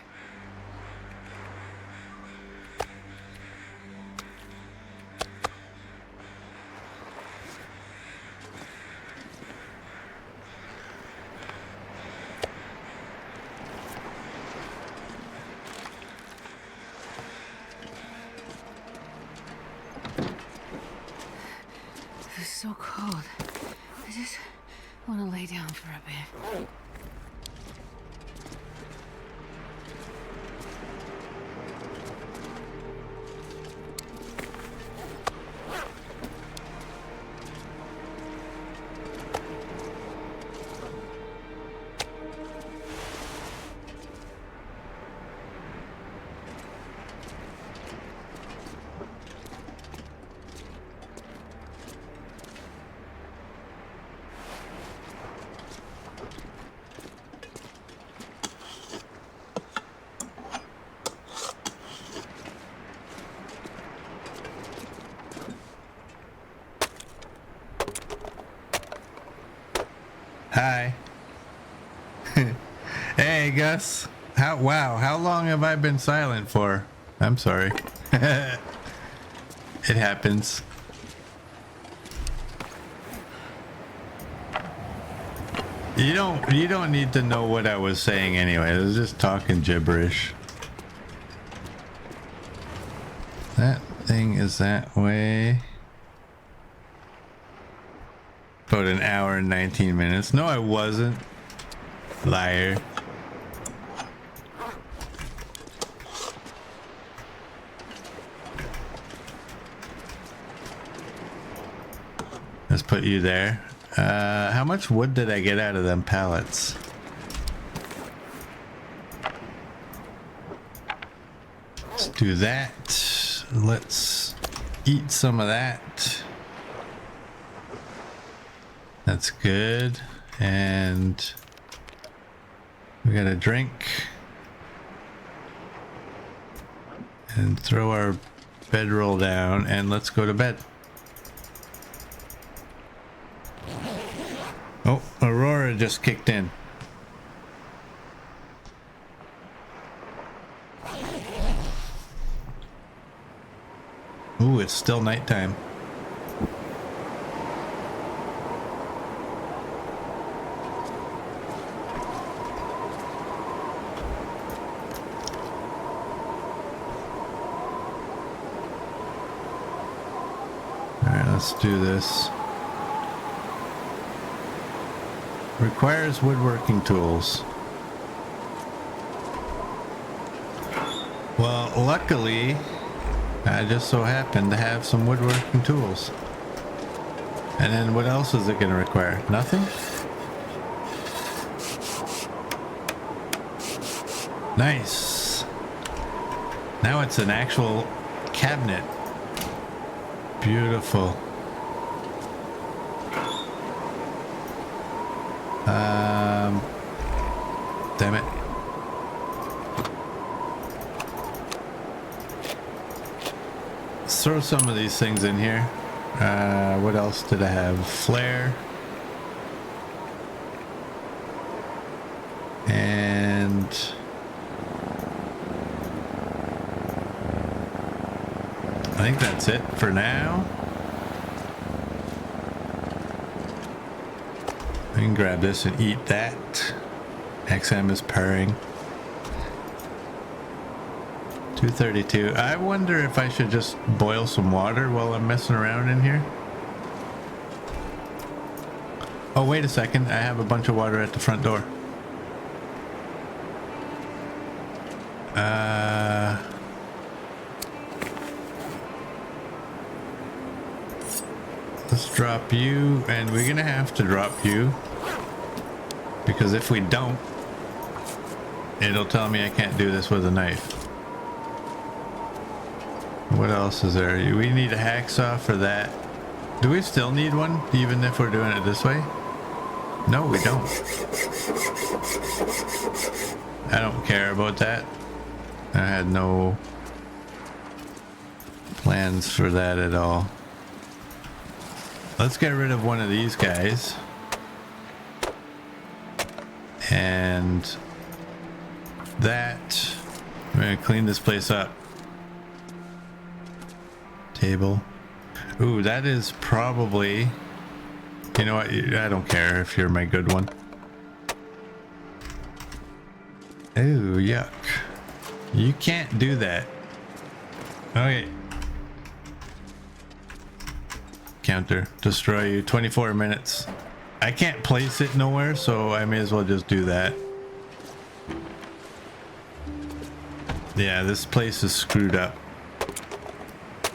It's so cold. I just want to lay down for a bit. Hi. Hey, Gus. How long have I been silent for? I'm sorry. It happens. You don't need to know what I was saying anyway. I was just talking gibberish. That thing is that way. About an hour and 19 minutes. No, I wasn't. Liar. Let's put you there. How much wood did I get out of them pallets? Let's do that. Let's eat some of that. That's good. And we got a drink. And throw our bedroll down and let's go to bed. Oh, Aurora just kicked in. Ooh, it's still nighttime. Let's do this. Requires woodworking tools. Well, luckily, I just so happen to have some woodworking tools. And then what else is it going to require? Nothing? Nice. Now it's an actual cabinet. Beautiful. Damn it. Let's throw some of these things in here. What else did I have? Flare. And I think that's it for now. I can grab this and eat that. XM is purring. 232. I wonder if I should just boil some water while I'm messing around in here. Oh, wait a second. I have a bunch of water at the front door. Let's drop you, and we're gonna have to drop you because if we don't, it'll tell me I can't do this with a knife. What else is there? We need a hacksaw for that. Do we still need one even if we're doing it this way? No, we don't. I don't care about that. I had no plans for that at all. Let's get rid of one of these guys. And that. I'm gonna clean this place up. Table. Ooh, that is probably, you know what, I don't care if you're my good one. Ooh, yuck. You can't do that. Okay. Counter. Destroy you. 24 minutes. I can't place it nowhere, so I may as well just do that. Yeah, this place is screwed up.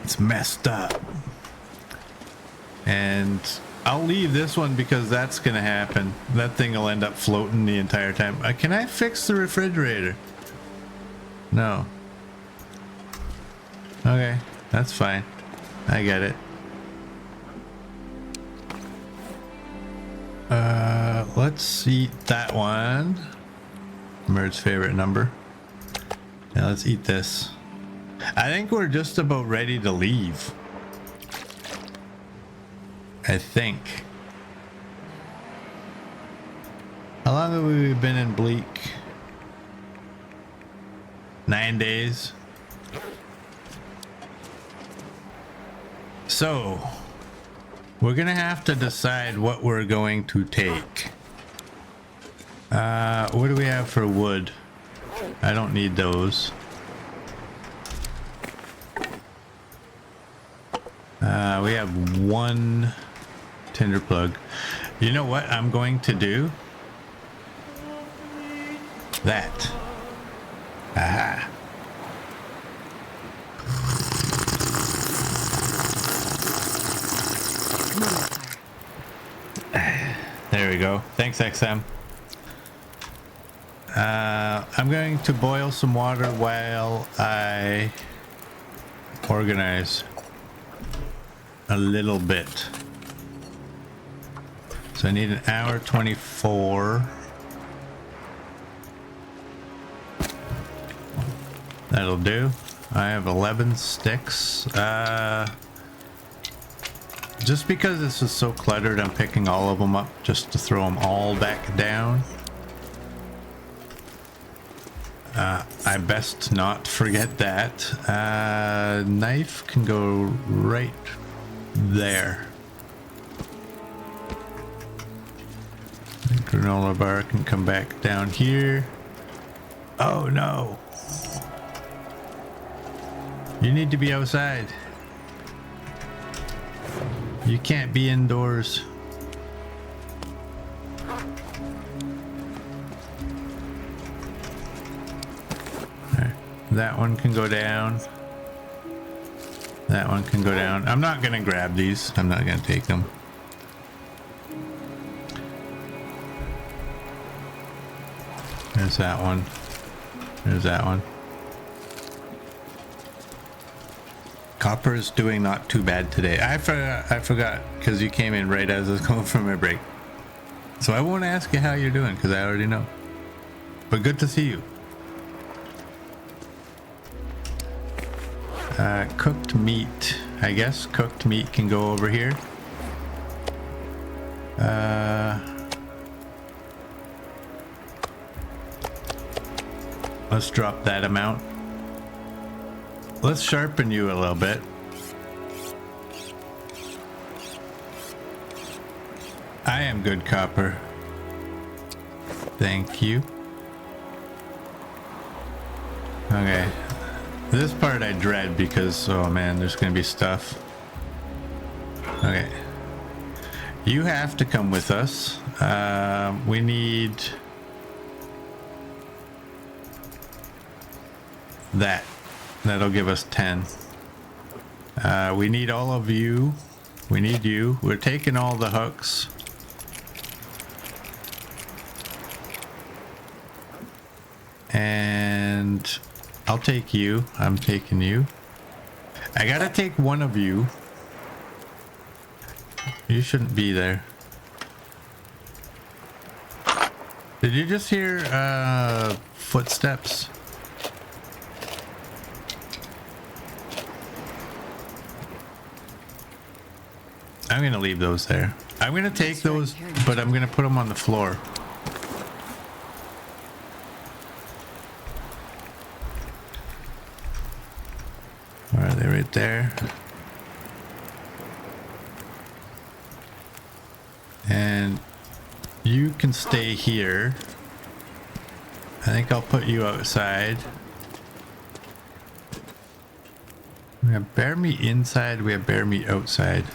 It's messed up. And I'll leave this one because that's gonna happen. That thing will end up floating the entire time. Can I fix the refrigerator? No. Okay, that's fine. I get it. Let's eat that one. Mer's favorite number. Yeah, let's eat this. I think we're just about ready to leave. I think. How long have we been in Bleak? 9 days. So, we're gonna have to decide what we're going to take. What do we have for wood? I don't need those. We have one tinder plug. You know what I'm going to do? That. Aha. There we go. Thanks, XM. I'm going to boil some water while I organize a little bit. So I need an hour 24. That'll do. I have 11 sticks. Just because this is so cluttered, I'm picking all of them up just to throw them all back down. I best not forget that. Knife can go right there. Granola bar can come back down here. Oh no. You need to be outside. You can't be indoors. There. That one can go down. That one can go down. I'm not gonna grab these. I'm not gonna take them. There's that one. There's that one. Copper is doing not too bad today. I forgot because you came in right as I was going for my break. So I won't ask you how you're doing because I already know. But good to see you. Cooked meat. I guess cooked meat can go over here. Let's drop that amount. Let's sharpen you a little bit. I am good copper. Thank you. Okay. This part I dread because, oh man, there's gonna be stuff. Okay. You have to come with us. We need that. That'll give us 10. We need all of you. We need you. We're taking all the hooks. And I'll take you. I'm taking you. I gotta take one of you. You shouldn't be there. Did you just hear footsteps? I'm gonna leave those there. I'm gonna take those, but I'm gonna put them on the floor. Stay right there. And you can stay here. I think I'll put you outside. We have bear meat inside, we have bear meat outside.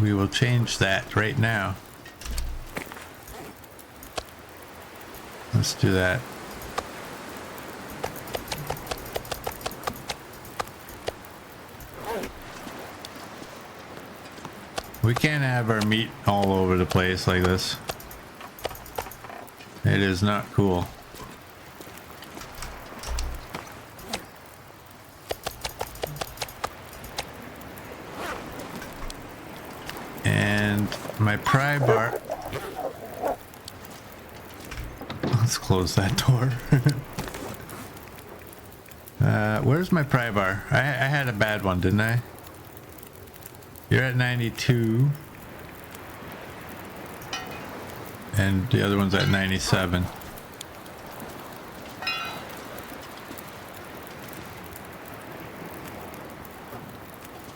We will change that right now. Let's do that. We can't have our meat all over the place like this. It is not cool. And my pry bar. Let's close that door. Where's my pry bar? I had a bad one, didn't I? You're at 92. And the other one's at 97.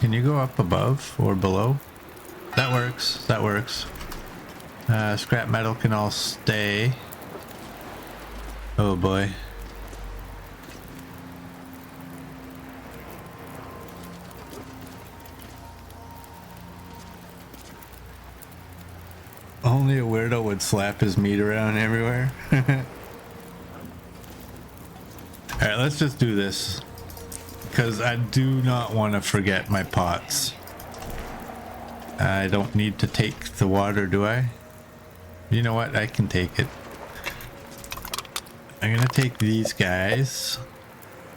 Can you go up above or below? That works. That works. Scrap metal can all stay. Oh boy. Only a weirdo would slap his meat around everywhere. Alright, let's just do this. Because I do not want to forget my pots. I don't need to take the water, do I? You know what? I can take it. I'm gonna take these guys.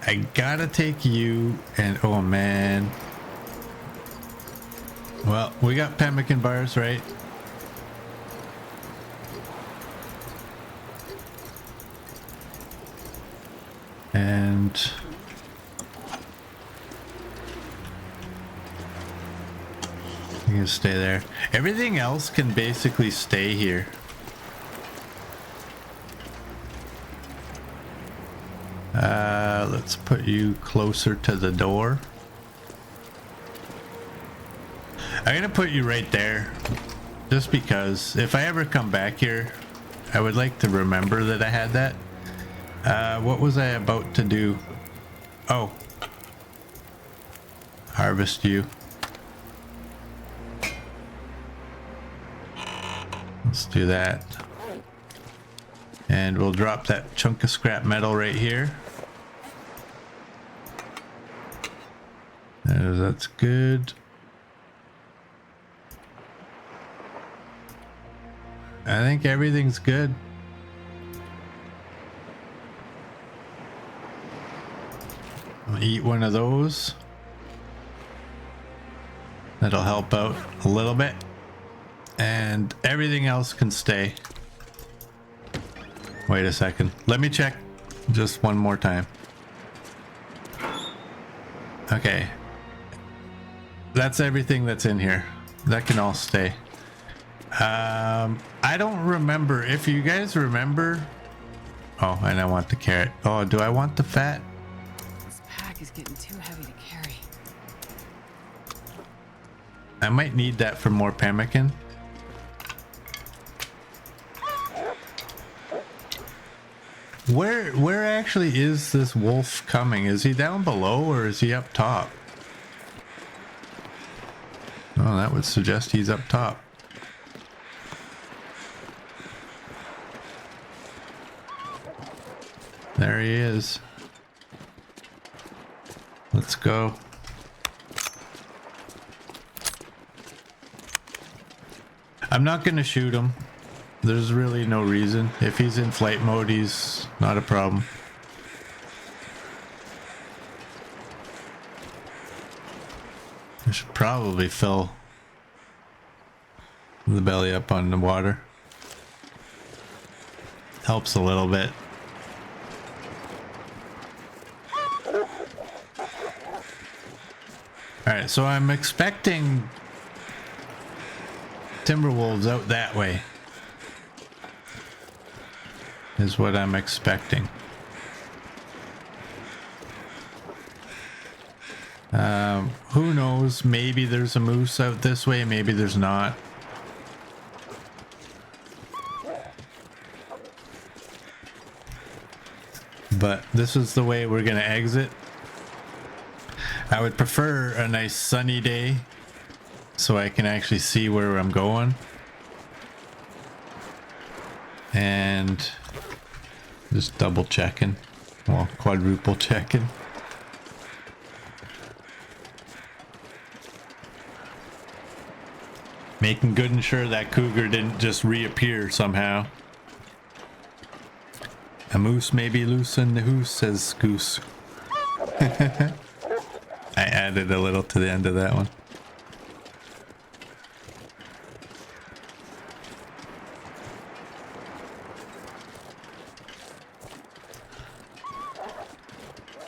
I gotta take you, and oh man. Well, we got pemmican bars, right? And you can stay there. Everything else can basically stay here. Let's put you closer to the door. I'm gonna put you right there just because if I ever come back here, I would like to remember that I had that. What was I about to do? Oh, harvest you. Let's do that. And we'll drop that chunk of scrap metal right here. That's good. I think everything's good. I'll eat one of those. That'll help out a little bit. And everything else can stay. Wait a second. Let me check just one more time. Okay. That's everything that's in here. That can all stay. I don't remember. If you guys remember... Oh, and I want the carrot. Oh, do I want the fat? This pack is getting too heavy to carry. I might need that for more pemmican. Where actually is this wolf coming? Is he down below or is he up top? Oh, that would suggest he's up top. There he is. Let's go. I'm not gonna shoot him. There's really no reason. If he's in flight mode, he's not a problem. I should probably fill the belly up on the water. Helps a little bit. Alright, so I'm expecting timber wolves out that way. is what I'm expecting. Who knows? Maybe there's a moose out this way, maybe there's not. But this is the way we're gonna exit. I would prefer a nice sunny day so I can actually see where I'm going. And just double checking, well, quadruple checking. Making good and sure that cougar didn't just reappear somehow. A moose may be loose in the hoose, says Goose. I added a little to the end of that one.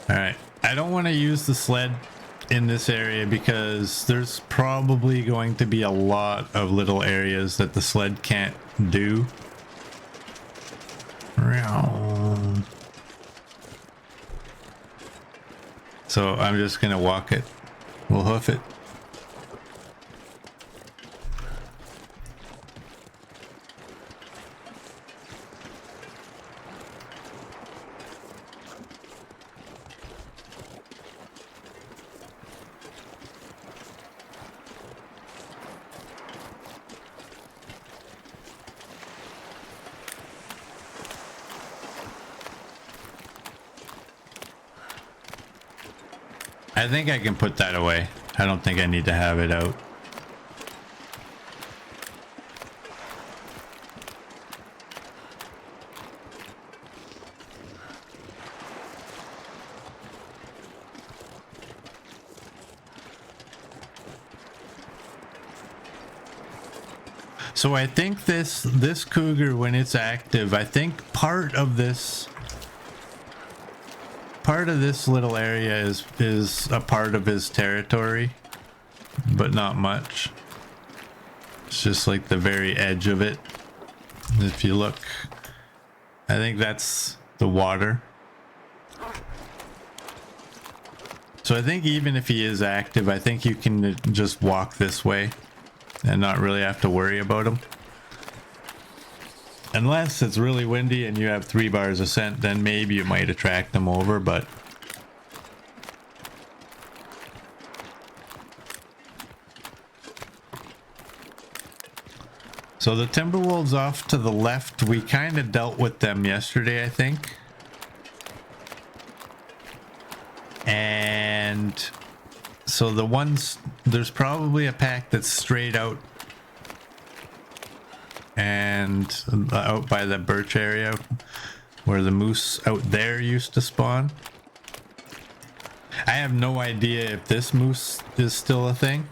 Alright, I don't want to use the sled in this area because there's probably going to be a lot of little areas that the sled can't do. So I'm just gonna walk it. We'll hoof it. I think I can put that away. I don't think I need to have it out. So I think this cougar, when it's active, I think part of this little area is a part of his territory, but not much. It's just like the very edge of it. If you look, I think that's the water. So I think even if he is active, I think you can just walk this way and not really have to worry about him. Unless it's really windy and you have 3 bars of scent, then maybe you might attract them over, but... So the timber wolves off to the left, we kind of dealt with them yesterday, I think. And so the ones, there's probably a pack that's straight out and out by the birch area where the moose out there used to spawn. I have no idea if this moose is still a thing.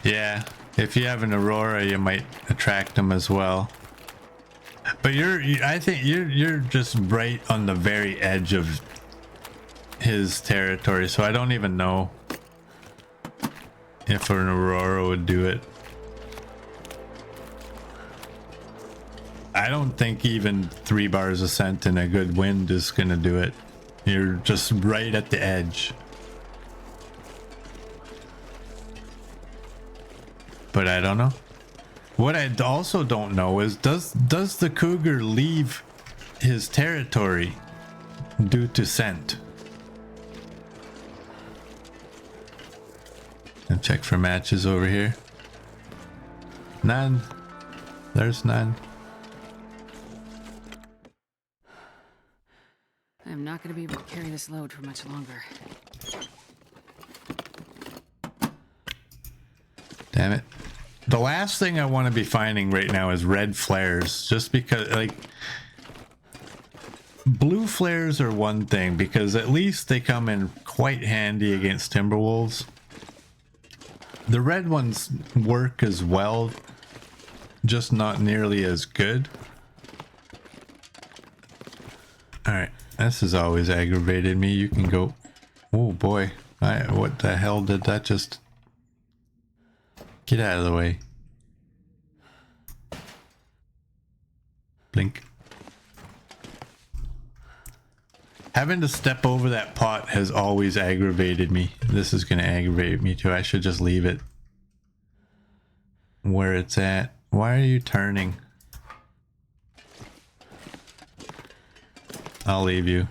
Yeah, if you have an aurora, you might attract them as well. But I think you're just right on the very edge of his territory, so I don't even know if an aurora would do it. I don't think even 3 bars of scent in a good wind is gonna do it. You're just right at the edge. But I don't know. What I also don't know is does the cougar leave his territory due to scent? And check for matches over here. None. There's none. I'm not going to be able to carry this load for much longer. Damn it. The last thing I want to be finding right now is red flares, just because, like, blue flares are one thing because at least they come in quite handy against timberwolves. The red ones work as well, just not nearly as good. Alright, this has always aggravated me. You can go. Oh boy, what the hell did that just... Get out of the way. Blink. Having to step over that pot has always aggravated me. This is going to aggravate me too. I should just leave it where it's at. Why are you turning? I'll leave you.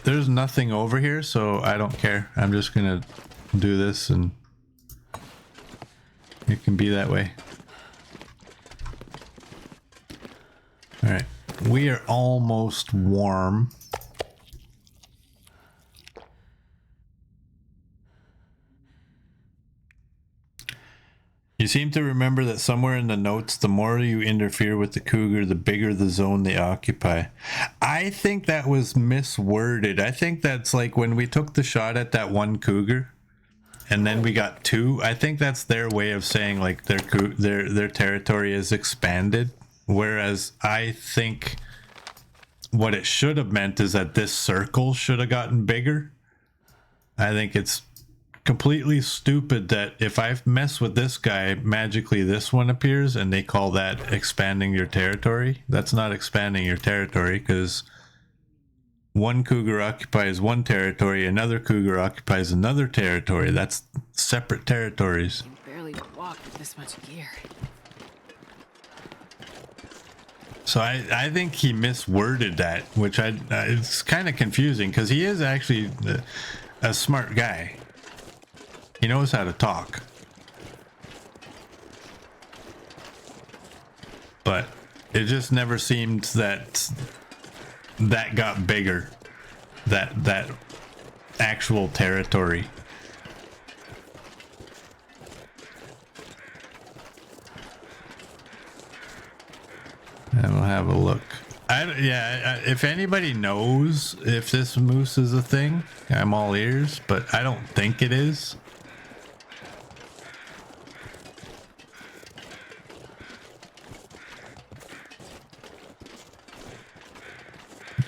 There's nothing over here, so I don't care. I'm just gonna do this and it can be that way. All right, we are almost warm. You seem to remember that somewhere in the notes, the more you interfere with the cougar, the bigger the zone they occupy. I think that was misworded. I think that's like when we took the shot at that one cougar and then we got two. I think that's their way of saying like their territory is expanded. Whereas I think what it should have meant is that this circle should have gotten bigger. I think it's completely stupid that if I mess with this guy, magically this one appears and they call that expanding your territory. That's not expanding your territory, because one cougar occupies one territory, another cougar occupies another territory. That's separate territories. I can barely walk with this much gear. So I think he misworded that, which it's kind of confusing, because he is actually a smart guy. He knows how to talk. But it just never seemed that got bigger. That actual territory. And we'll have a look. If anybody knows if this moose is a thing, I'm all ears, but I don't think it is.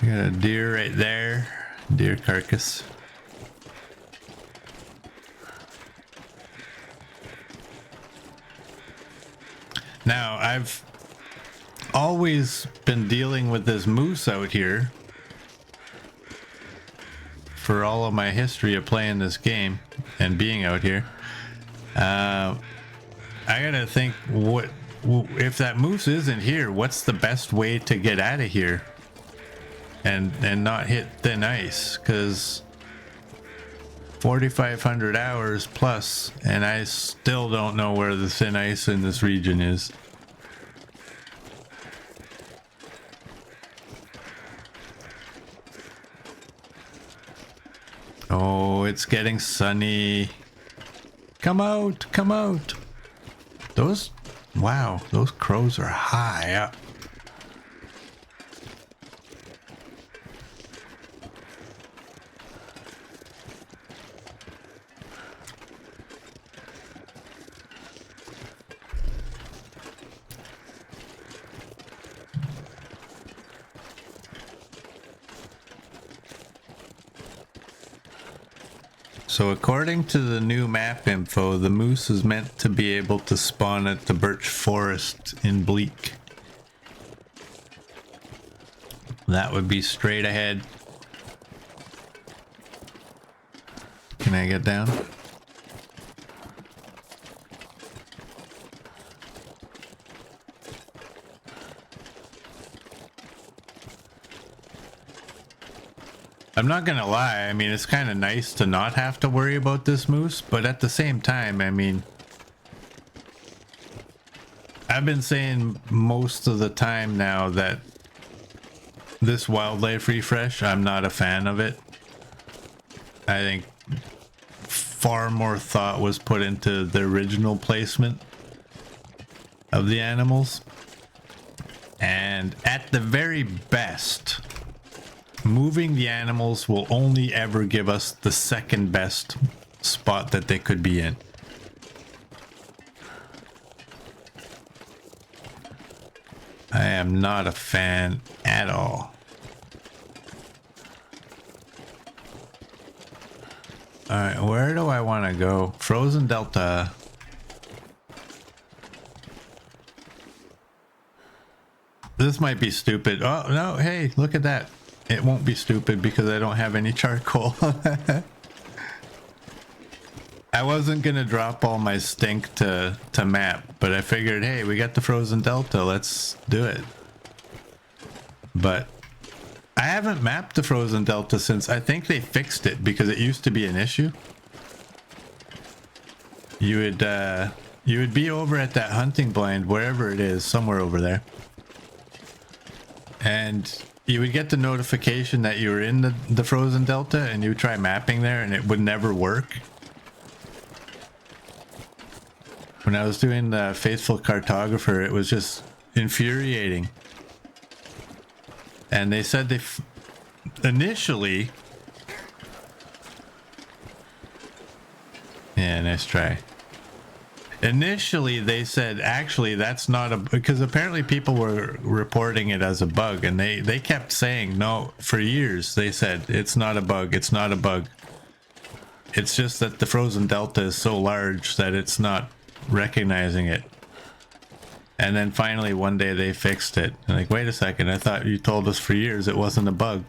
We got a deer right there. Deer carcass. Now, I've always been dealing with this moose out here for all of my history of playing this game and being out here. I gotta think, what if that moose isn't here, what's the best way to get out of here and not hit thin ice? Because 4,500 hours plus and I still don't know where the thin ice in this region is. Oh, it's getting sunny. Come out, come out. Wow, those crows are high up. So according to the new map info, the moose is meant to be able to spawn at the birch forest in Bleak. That would be straight ahead. Can I get down? I'm not gonna lie, I mean, it's kind of nice to not have to worry about this moose, but at the same time, I mean, I've been saying most of the time now that this wildlife refresh, I'm not a fan of it. I think far more thought was put into the original placement of the animals. And at the very best, moving the animals will only ever give us the second best spot that they could be in. I am not a fan at all. Alright, where do I want to go? Frozen Delta. This might be stupid. Oh, no, hey, look at that. It won't be stupid because I don't have any charcoal. I wasn't going to drop all my stink to map, but I figured, hey, we got the frozen delta. Let's do it. But I haven't mapped the frozen delta since I think they fixed it because it used to be an issue. You would be over at that hunting blind, wherever it is, somewhere over there. And you would get the notification that you were in the frozen delta and you would try mapping there and it would never work. When I was doing the Faithful Cartographer, it was just infuriating. And they said they initially... Yeah, nice try. Initially, they said, actually, that's not a... Because apparently people were reporting it as a bug, and they kept saying, no, for years, they said, it's not a bug, it's not a bug. It's just that the frozen delta is so large that it's not recognizing it. And then finally, one day, they fixed it. And like, wait a second, I thought you told us for years it wasn't a bug.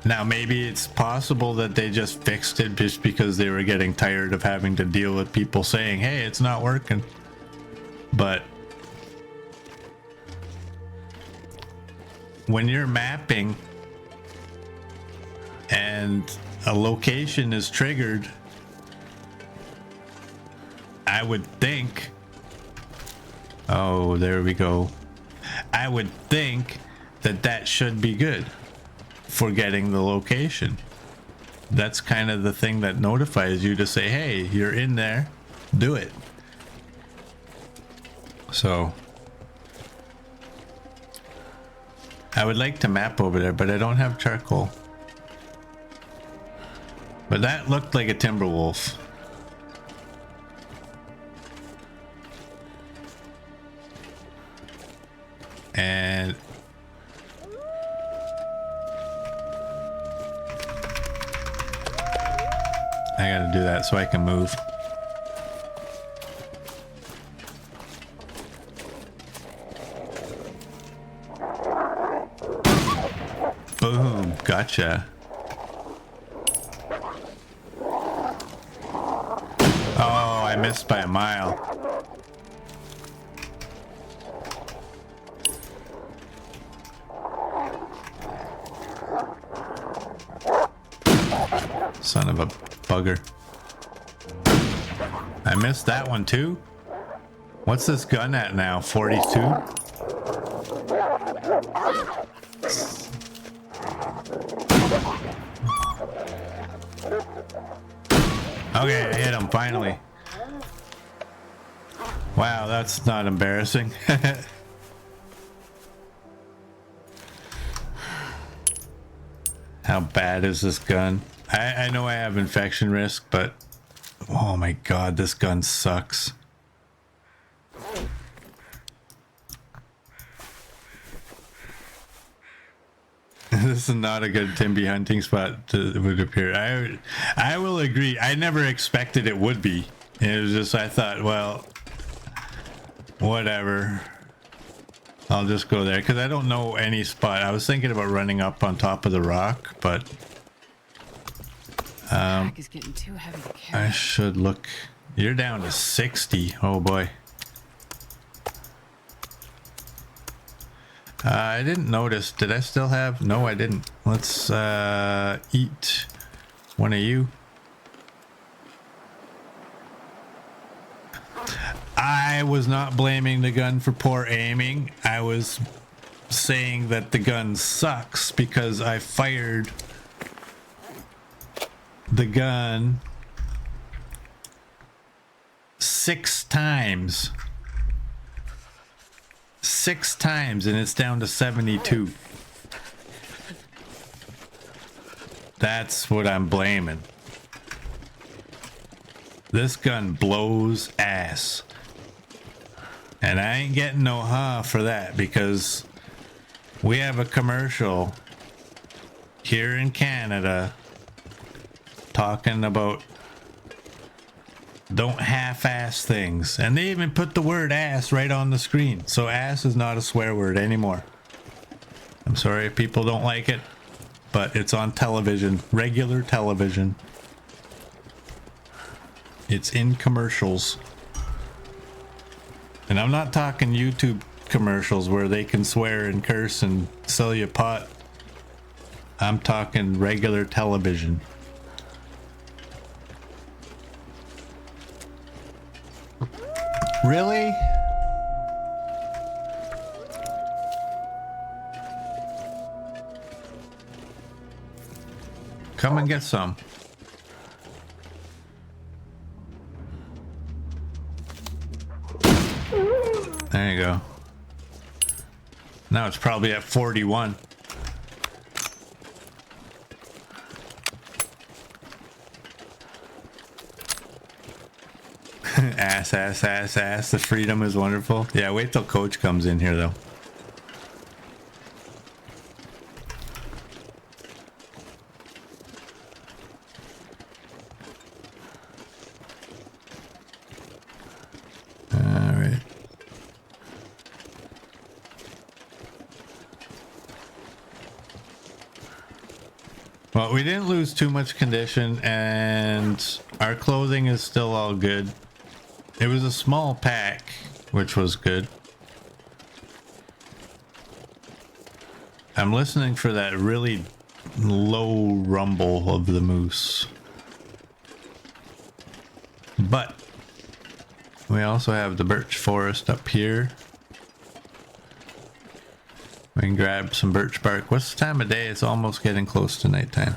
Now, maybe it's possible that they just fixed it just because they were getting tired of having to deal with people saying, hey, it's not working. But when you're mapping and a location is triggered, I would think... Oh, there we go. I would think that that should be good for getting the location. That's kind of the thing that notifies you to say, hey, you're in there, do it. So I would like to map over there, but I don't have charcoal. But that looked like a timber wolf. And I gotta do that so I can move. Boom, gotcha. Oh, I missed by a mile. Son of a bugger. I missed that one too. What's this gun at now? 42? Okay, I hit him finally. Wow, that's not embarrassing. How bad is this gun? I know I have infection risk, but oh my god, this gun sucks. This is not a good Timby hunting spot, it would appear. I will agree. I never expected it would be. It was just, I thought, well, whatever. I'll just go there because I don't know any spot. I was thinking about running up on top of the rock, but Is getting too heavy to carry. I should look. You're down to 60. Oh boy. I didn't notice. Did I still have? No, I didn't. Let's eat one of you. I was not blaming the gun for poor aiming. I was saying that the gun sucks because I fired the gun 6 times. 6 times and it's down to 72. That's what I'm blaming. This gun blows ass. And I ain't getting no for that because we have a commercial here in Canada talking about don't half-ass things. And they even put the word ass right on the screen. So ass is not a swear word anymore. I'm sorry if people don't like it, but it's on television, regular television. It's in commercials. And I'm not talking YouTube commercials where they can swear and curse and sell you pot. I'm talking regular television. Really? Come and get some. There you go. Now it's probably at 41. Ass, ass, ass, ass. The freedom is wonderful. Yeah, wait till Coach comes in here, though. All right. Well, we didn't lose too much condition, and our clothing is still all good. It was a small pack, which was good. I'm listening for that really low rumble of the moose. But we also have the birch forest up here. We can grab some birch bark. What's the time of day? It's almost getting close to nighttime.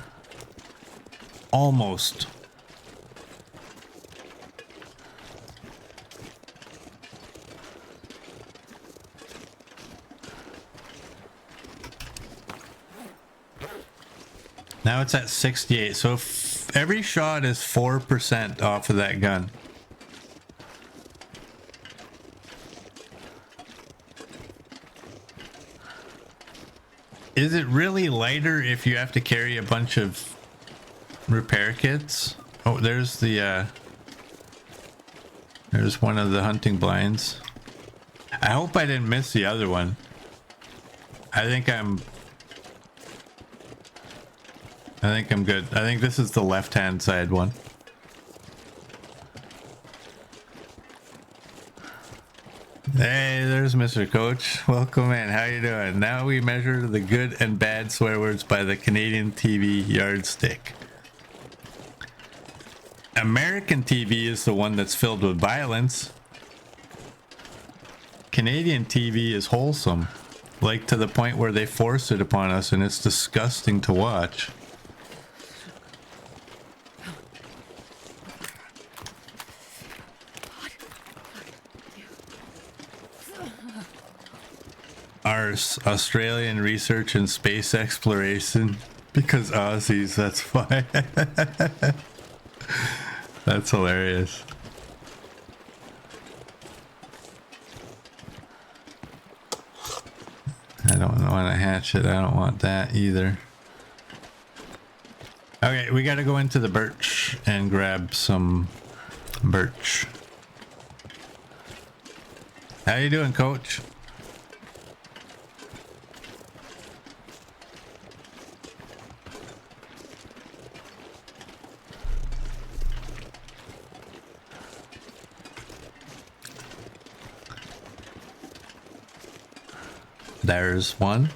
Almost. Now it's at 68, so if every shot is 4% off of that gun. Is it really lighter if you have to carry a bunch of repair kits? Oh, there's the there's one of the hunting blinds. I hope I didn't miss the other one. I think I'm good. I think this is the left-hand side one. Hey, there's Mr. Coach. Welcome in. How you doing? Now we measure the good and bad swear words by the Canadian TV yardstick. American TV is the one that's filled with violence. Canadian TV is wholesome, like to the point where they force it upon us, and it's disgusting to watch. Our Australian research and space exploration, because Aussies, that's why. That's hilarious. I don't want a hatchet. I don't want that either. Okay, we got to go into the birch and grab some birch. How you doing, Coach? There's one.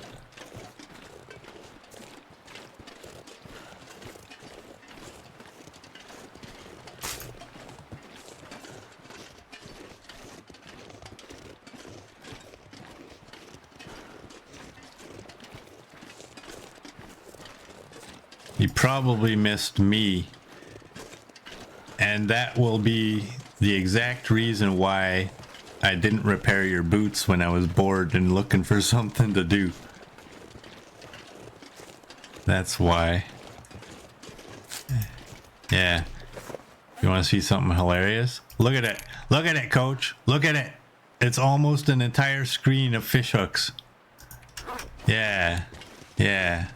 You probably missed me, and that will be the exact reason why I didn't repair your boots when I was bored and looking for something to do. That's why. Yeah. You want to see something hilarious? Look at it. Look at it, Coach. Look at it. It's almost an entire screen of fish hooks. Yeah. Yeah.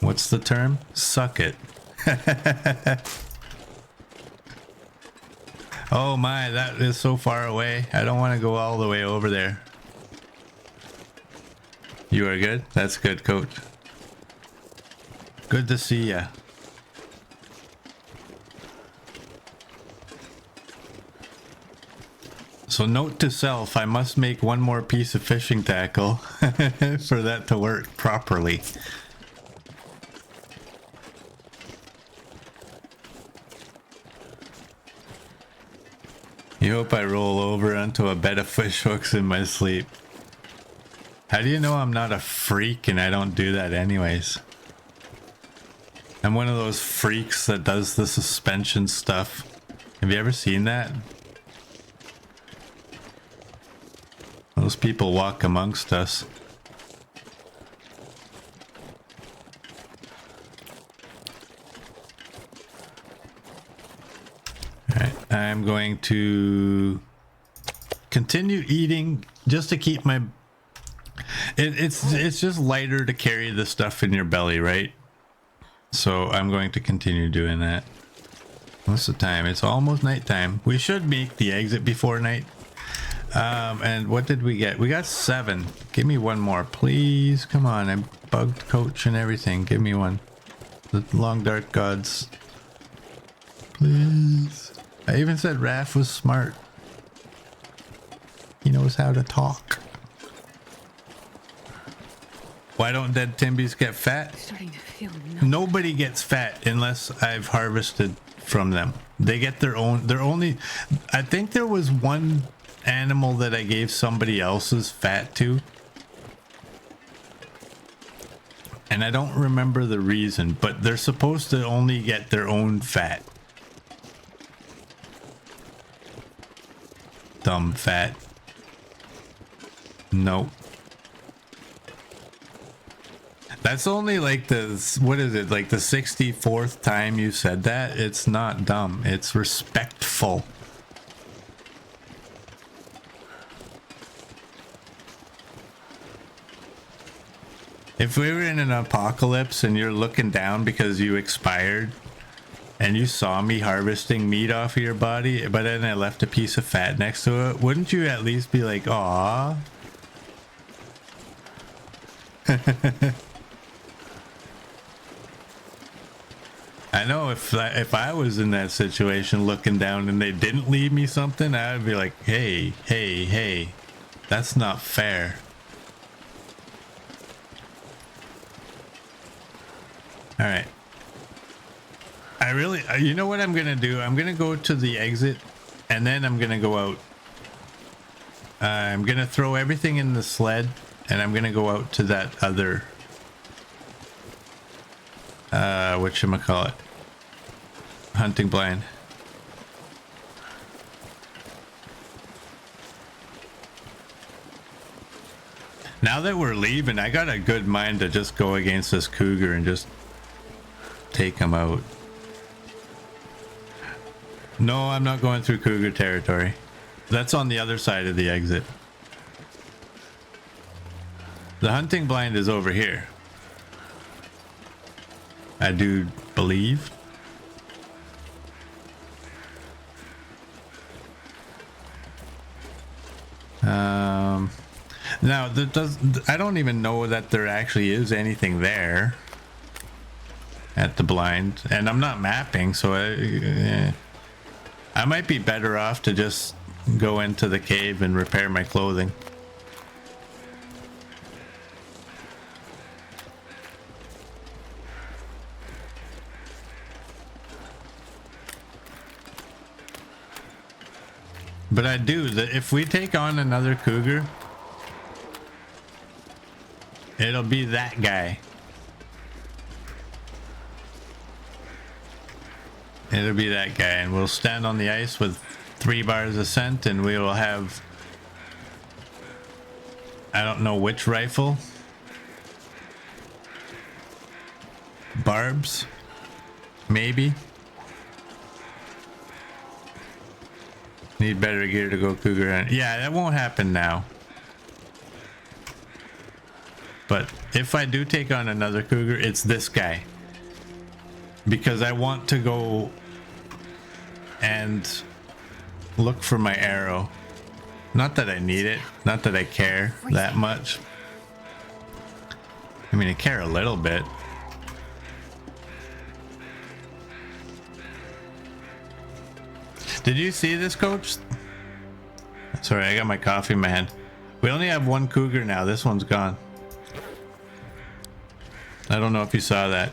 What's the term? Suck it. Oh my, that is so far away. I don't want to go all the way over there. You are good? That's good, coach. Good to see ya. So note to self, I must make one more piece of fishing tackle for that to work properly. You hope I roll over onto a bed of fish hooks in my sleep. How do you know I'm not a freak and I don't do that anyways? I'm one of those freaks that does the suspension stuff. Have you ever seen that? Those people walk amongst us. Alright, I'm going to continue eating just to keep my... It's just lighter to carry the stuff in your belly, right? So I'm going to continue doing that. What's the time? It's almost nighttime. We should make the exit before night. And what did we get? We got 7. Give me one more, please. Come on, I bugged coach and everything. Give me one. The long dark gods. Please. I even said Raph was smart. He knows how to talk. Why don't dead Timbies get fat? Starting to feel Nobody gets fat unless I've harvested from them. They get their own. They're only... I think there was one animal that I gave somebody else's fat to, and I don't remember the reason, but they're supposed to only get their own fat. Dumb fat. Nope. That's only like the, what is it, like the 64th time you said that. It's not dumb, it's respectful. If we were in an apocalypse and you're looking down because you expired and you saw me harvesting meat off of your body, but then I left a piece of fat next to it, wouldn't you at least be like, "Aw"? I know if I was in that situation looking down and they didn't leave me something, I would be like, hey, hey, hey, that's not fair. All right. I really, you know what I'm going to do? I'm going to go to the exit and then I'm going to go out. I'm going to throw everything in the sled and I'm going to go out to that other, whatchamacallit, hunting blind. Now that we're leaving, I got a good mind to just go against this cougar and just take him out. No, I'm not going through cougar territory. That's on the other side of the exit. The hunting blind is over here, I do believe. Now I don't even know that there actually is anything there at the blind, and I'm not mapping, so I might be better off to just go into the cave and repair my clothing. But I do that if we take on another cougar, it'll be that guy. It'll be that guy, and we'll stand on the ice with 3 bars of scent, and we will have, I don't know which rifle. Barbs? Maybe. Need better gear to go cougar hunt. Yeah, that won't happen now. but if I do take on another cougar, it's this guy. Because I want to go and look for my arrow. Not that I need it, not that I care that much. I mean, I care a little bit. Did you see this, Coach? Sorry, I got my coffee in my hand. We only have one cougar now. This one's gone. I don't know if you saw that.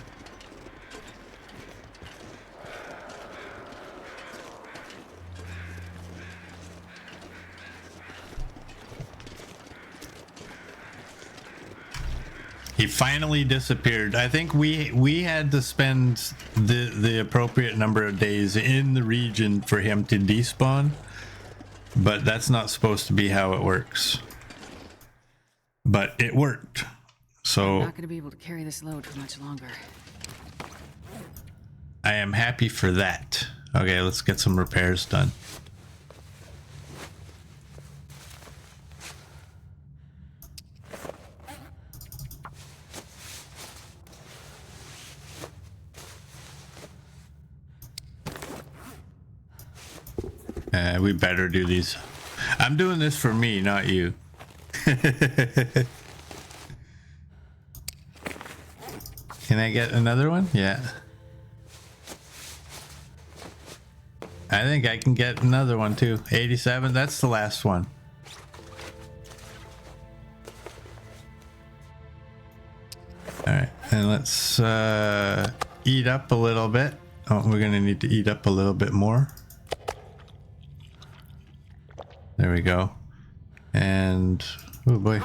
He finally disappeared. I think we had to spend the appropriate number of days in the region for him to despawn, but that's not supposed to be how it works. But it worked. So I'm not going to be able to carry this load for much longer. I am happy for that. Okay, let's get some repairs done. We better do these. I'm doing this for me, not you. Can I get another one? Yeah. I think I can get another one too. 87, that's the last one. Alright, and let's eat up a little bit. Oh, we're gonna need to eat up a little bit more. There we go. And oh boy.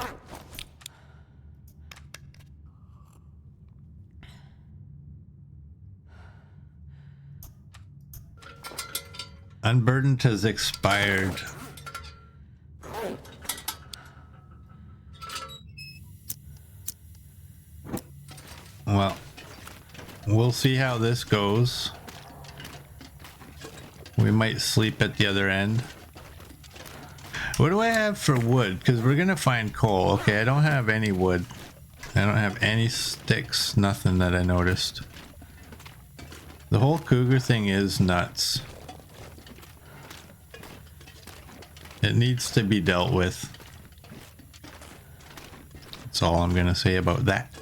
Unburdened has expired. Well, we'll see how this goes. We might sleep at the other end. What do I have for wood? Because we're gonna find coal. Okay, I don't have any wood. I don't have any sticks, nothing that I noticed. The whole cougar thing is nuts. It needs to be dealt with. That's all I'm gonna say about that.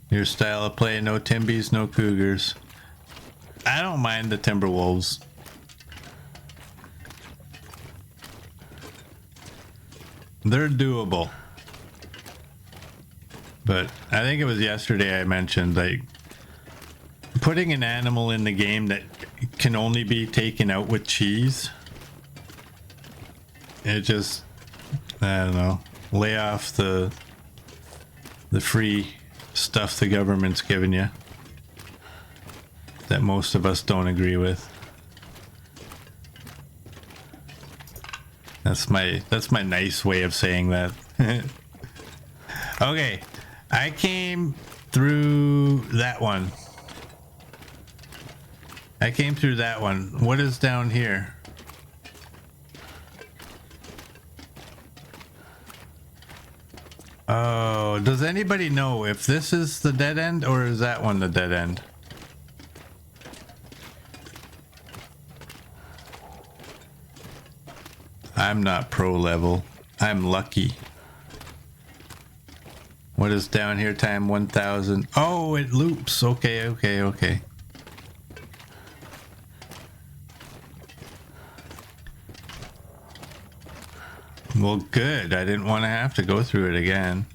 Your style of play, no Timbies, no cougars. I don't mind the Timberwolves. They're doable. But I think it was yesterday I mentioned, like, putting an animal in the game that can only be taken out with cheese. It just, I don't know, lay off the free stuff the government's giving you that most of us don't agree with. That's my nice way of saying that. Okay, I came through that one. I came through that one. What is down here? Oh, does anybody know if this is the dead end or is that one the dead end? I'm not pro level. I'm lucky. What is down here? Time 1000. Oh, it loops. Okay, okay, okay. Well, good. I didn't want to have to go through it again.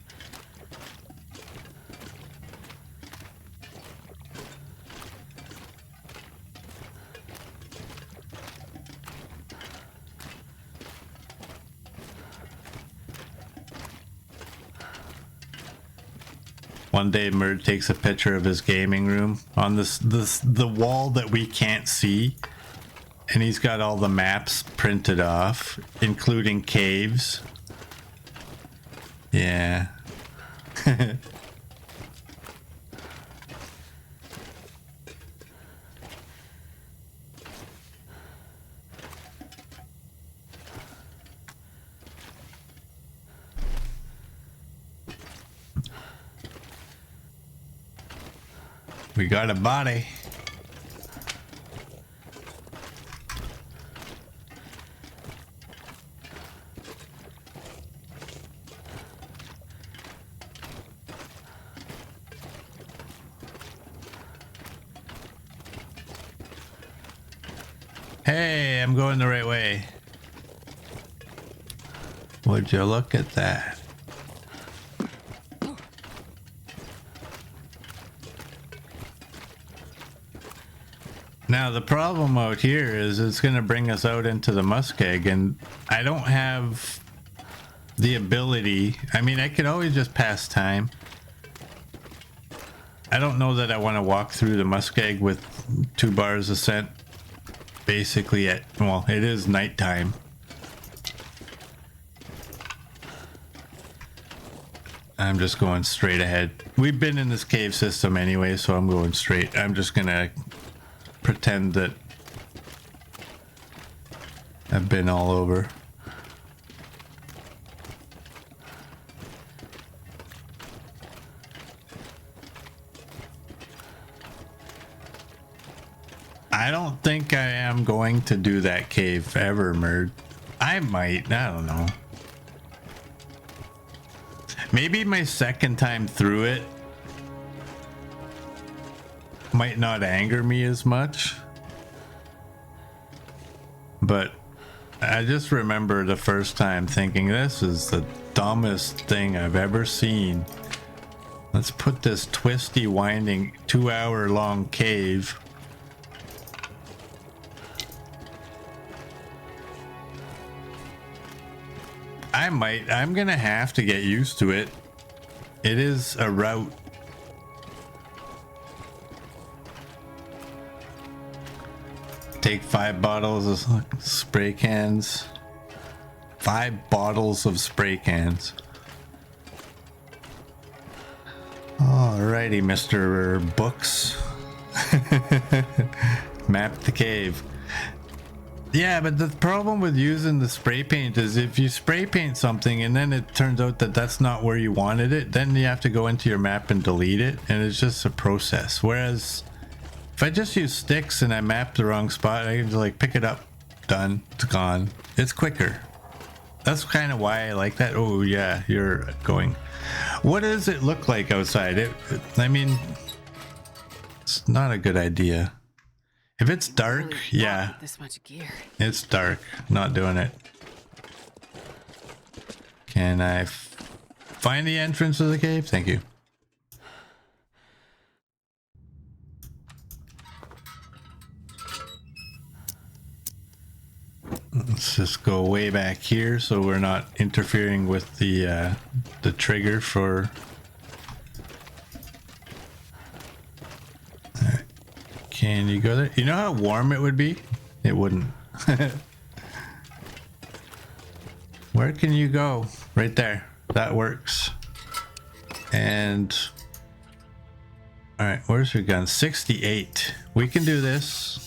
One day Murd takes a picture of his gaming room on the wall that we can't see, and he's got all the maps printed off, including caves. Yeah. We got a body. Hey, I'm going the right way. Would you look at that? Now the problem out here is it's going to bring us out into the muskeg, and I don't have the ability. I mean, I could always just pass time. I don't know that I want to walk through the muskeg with 2 bars of scent. Basically at, well, it is nighttime. I'm just going straight ahead. We've been in this cave system anyway, so I'm going straight. I'm just gonna pretend that I've been all over. I don't think I am going to do that cave ever, Merd. I might, I don't know. Maybe my second time through it might not anger me as much. But I just remember the first time thinking, this is the dumbest thing I've ever seen. Let's put this twisty, winding, 2-hour-long cave. I'm gonna have to get used to it. It is a route. Take 5 bottles of spray cans. 5 bottles of spray cans. Alrighty, Mr. Books. Map the cave. Yeah, but the problem with using the spray paint is if you spray paint something and then it turns out that that's not where you wanted it, then you have to go into your map and delete it, and it's just a process. Whereas if I just use sticks and I map the wrong spot, I can just like pick it up, done, it's gone. It's quicker. That's kind of why I like that. Oh yeah, you're going. What does it look like outside? I mean, it's not a good idea. If it's dark, Really yeah, with this much gear. it's dark. Not doing it. Can I find the entrance of the cave? Thank you. Let's just go way back here so we're not interfering with the trigger for. Can you go there? You know how warm it would be? It wouldn't. Where can you go? Right there. That works. And all right, where's your gun? 68. We can do this.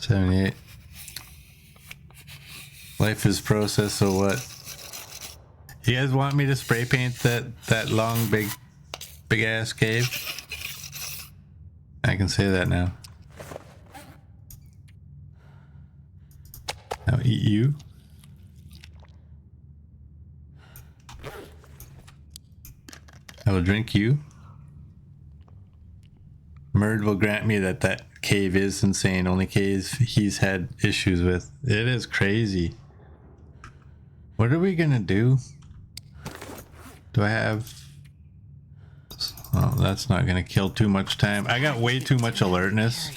$78. Life is process, so what? You guys want me to spray paint that long big ass cave? I can say that now. I'll eat you. I will drink you. Merd will grant me that cave is insane. Only cave he's had issues with. It is crazy. What are we gonna do? Do I have... Oh, that's not gonna kill too much time. I got way too much alertness.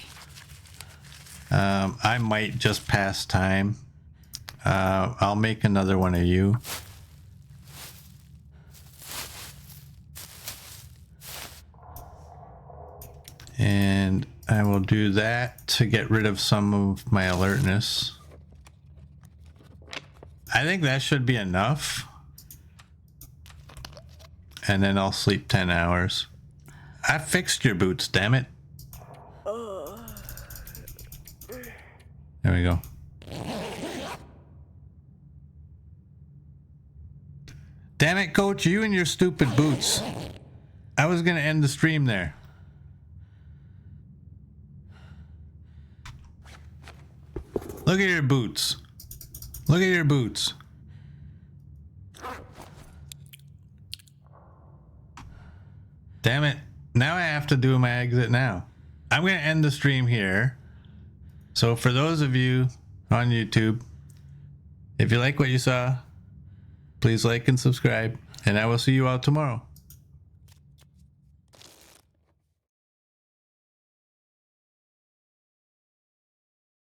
I might just pass time. I'll make another one of you. And I will do that to get rid of some of my alertness. I think that should be enough. And then I'll sleep 10 hours. I fixed your boots, damn it. There we go. Damn it, coach, you and your stupid boots. I was gonna end the stream there. Look at your boots. Look at your boots. Damn it. Now I have to do my exit now. I'm going to end the stream here. So for those of you on YouTube, if you like what you saw, please like and subscribe, and I will see you all tomorrow.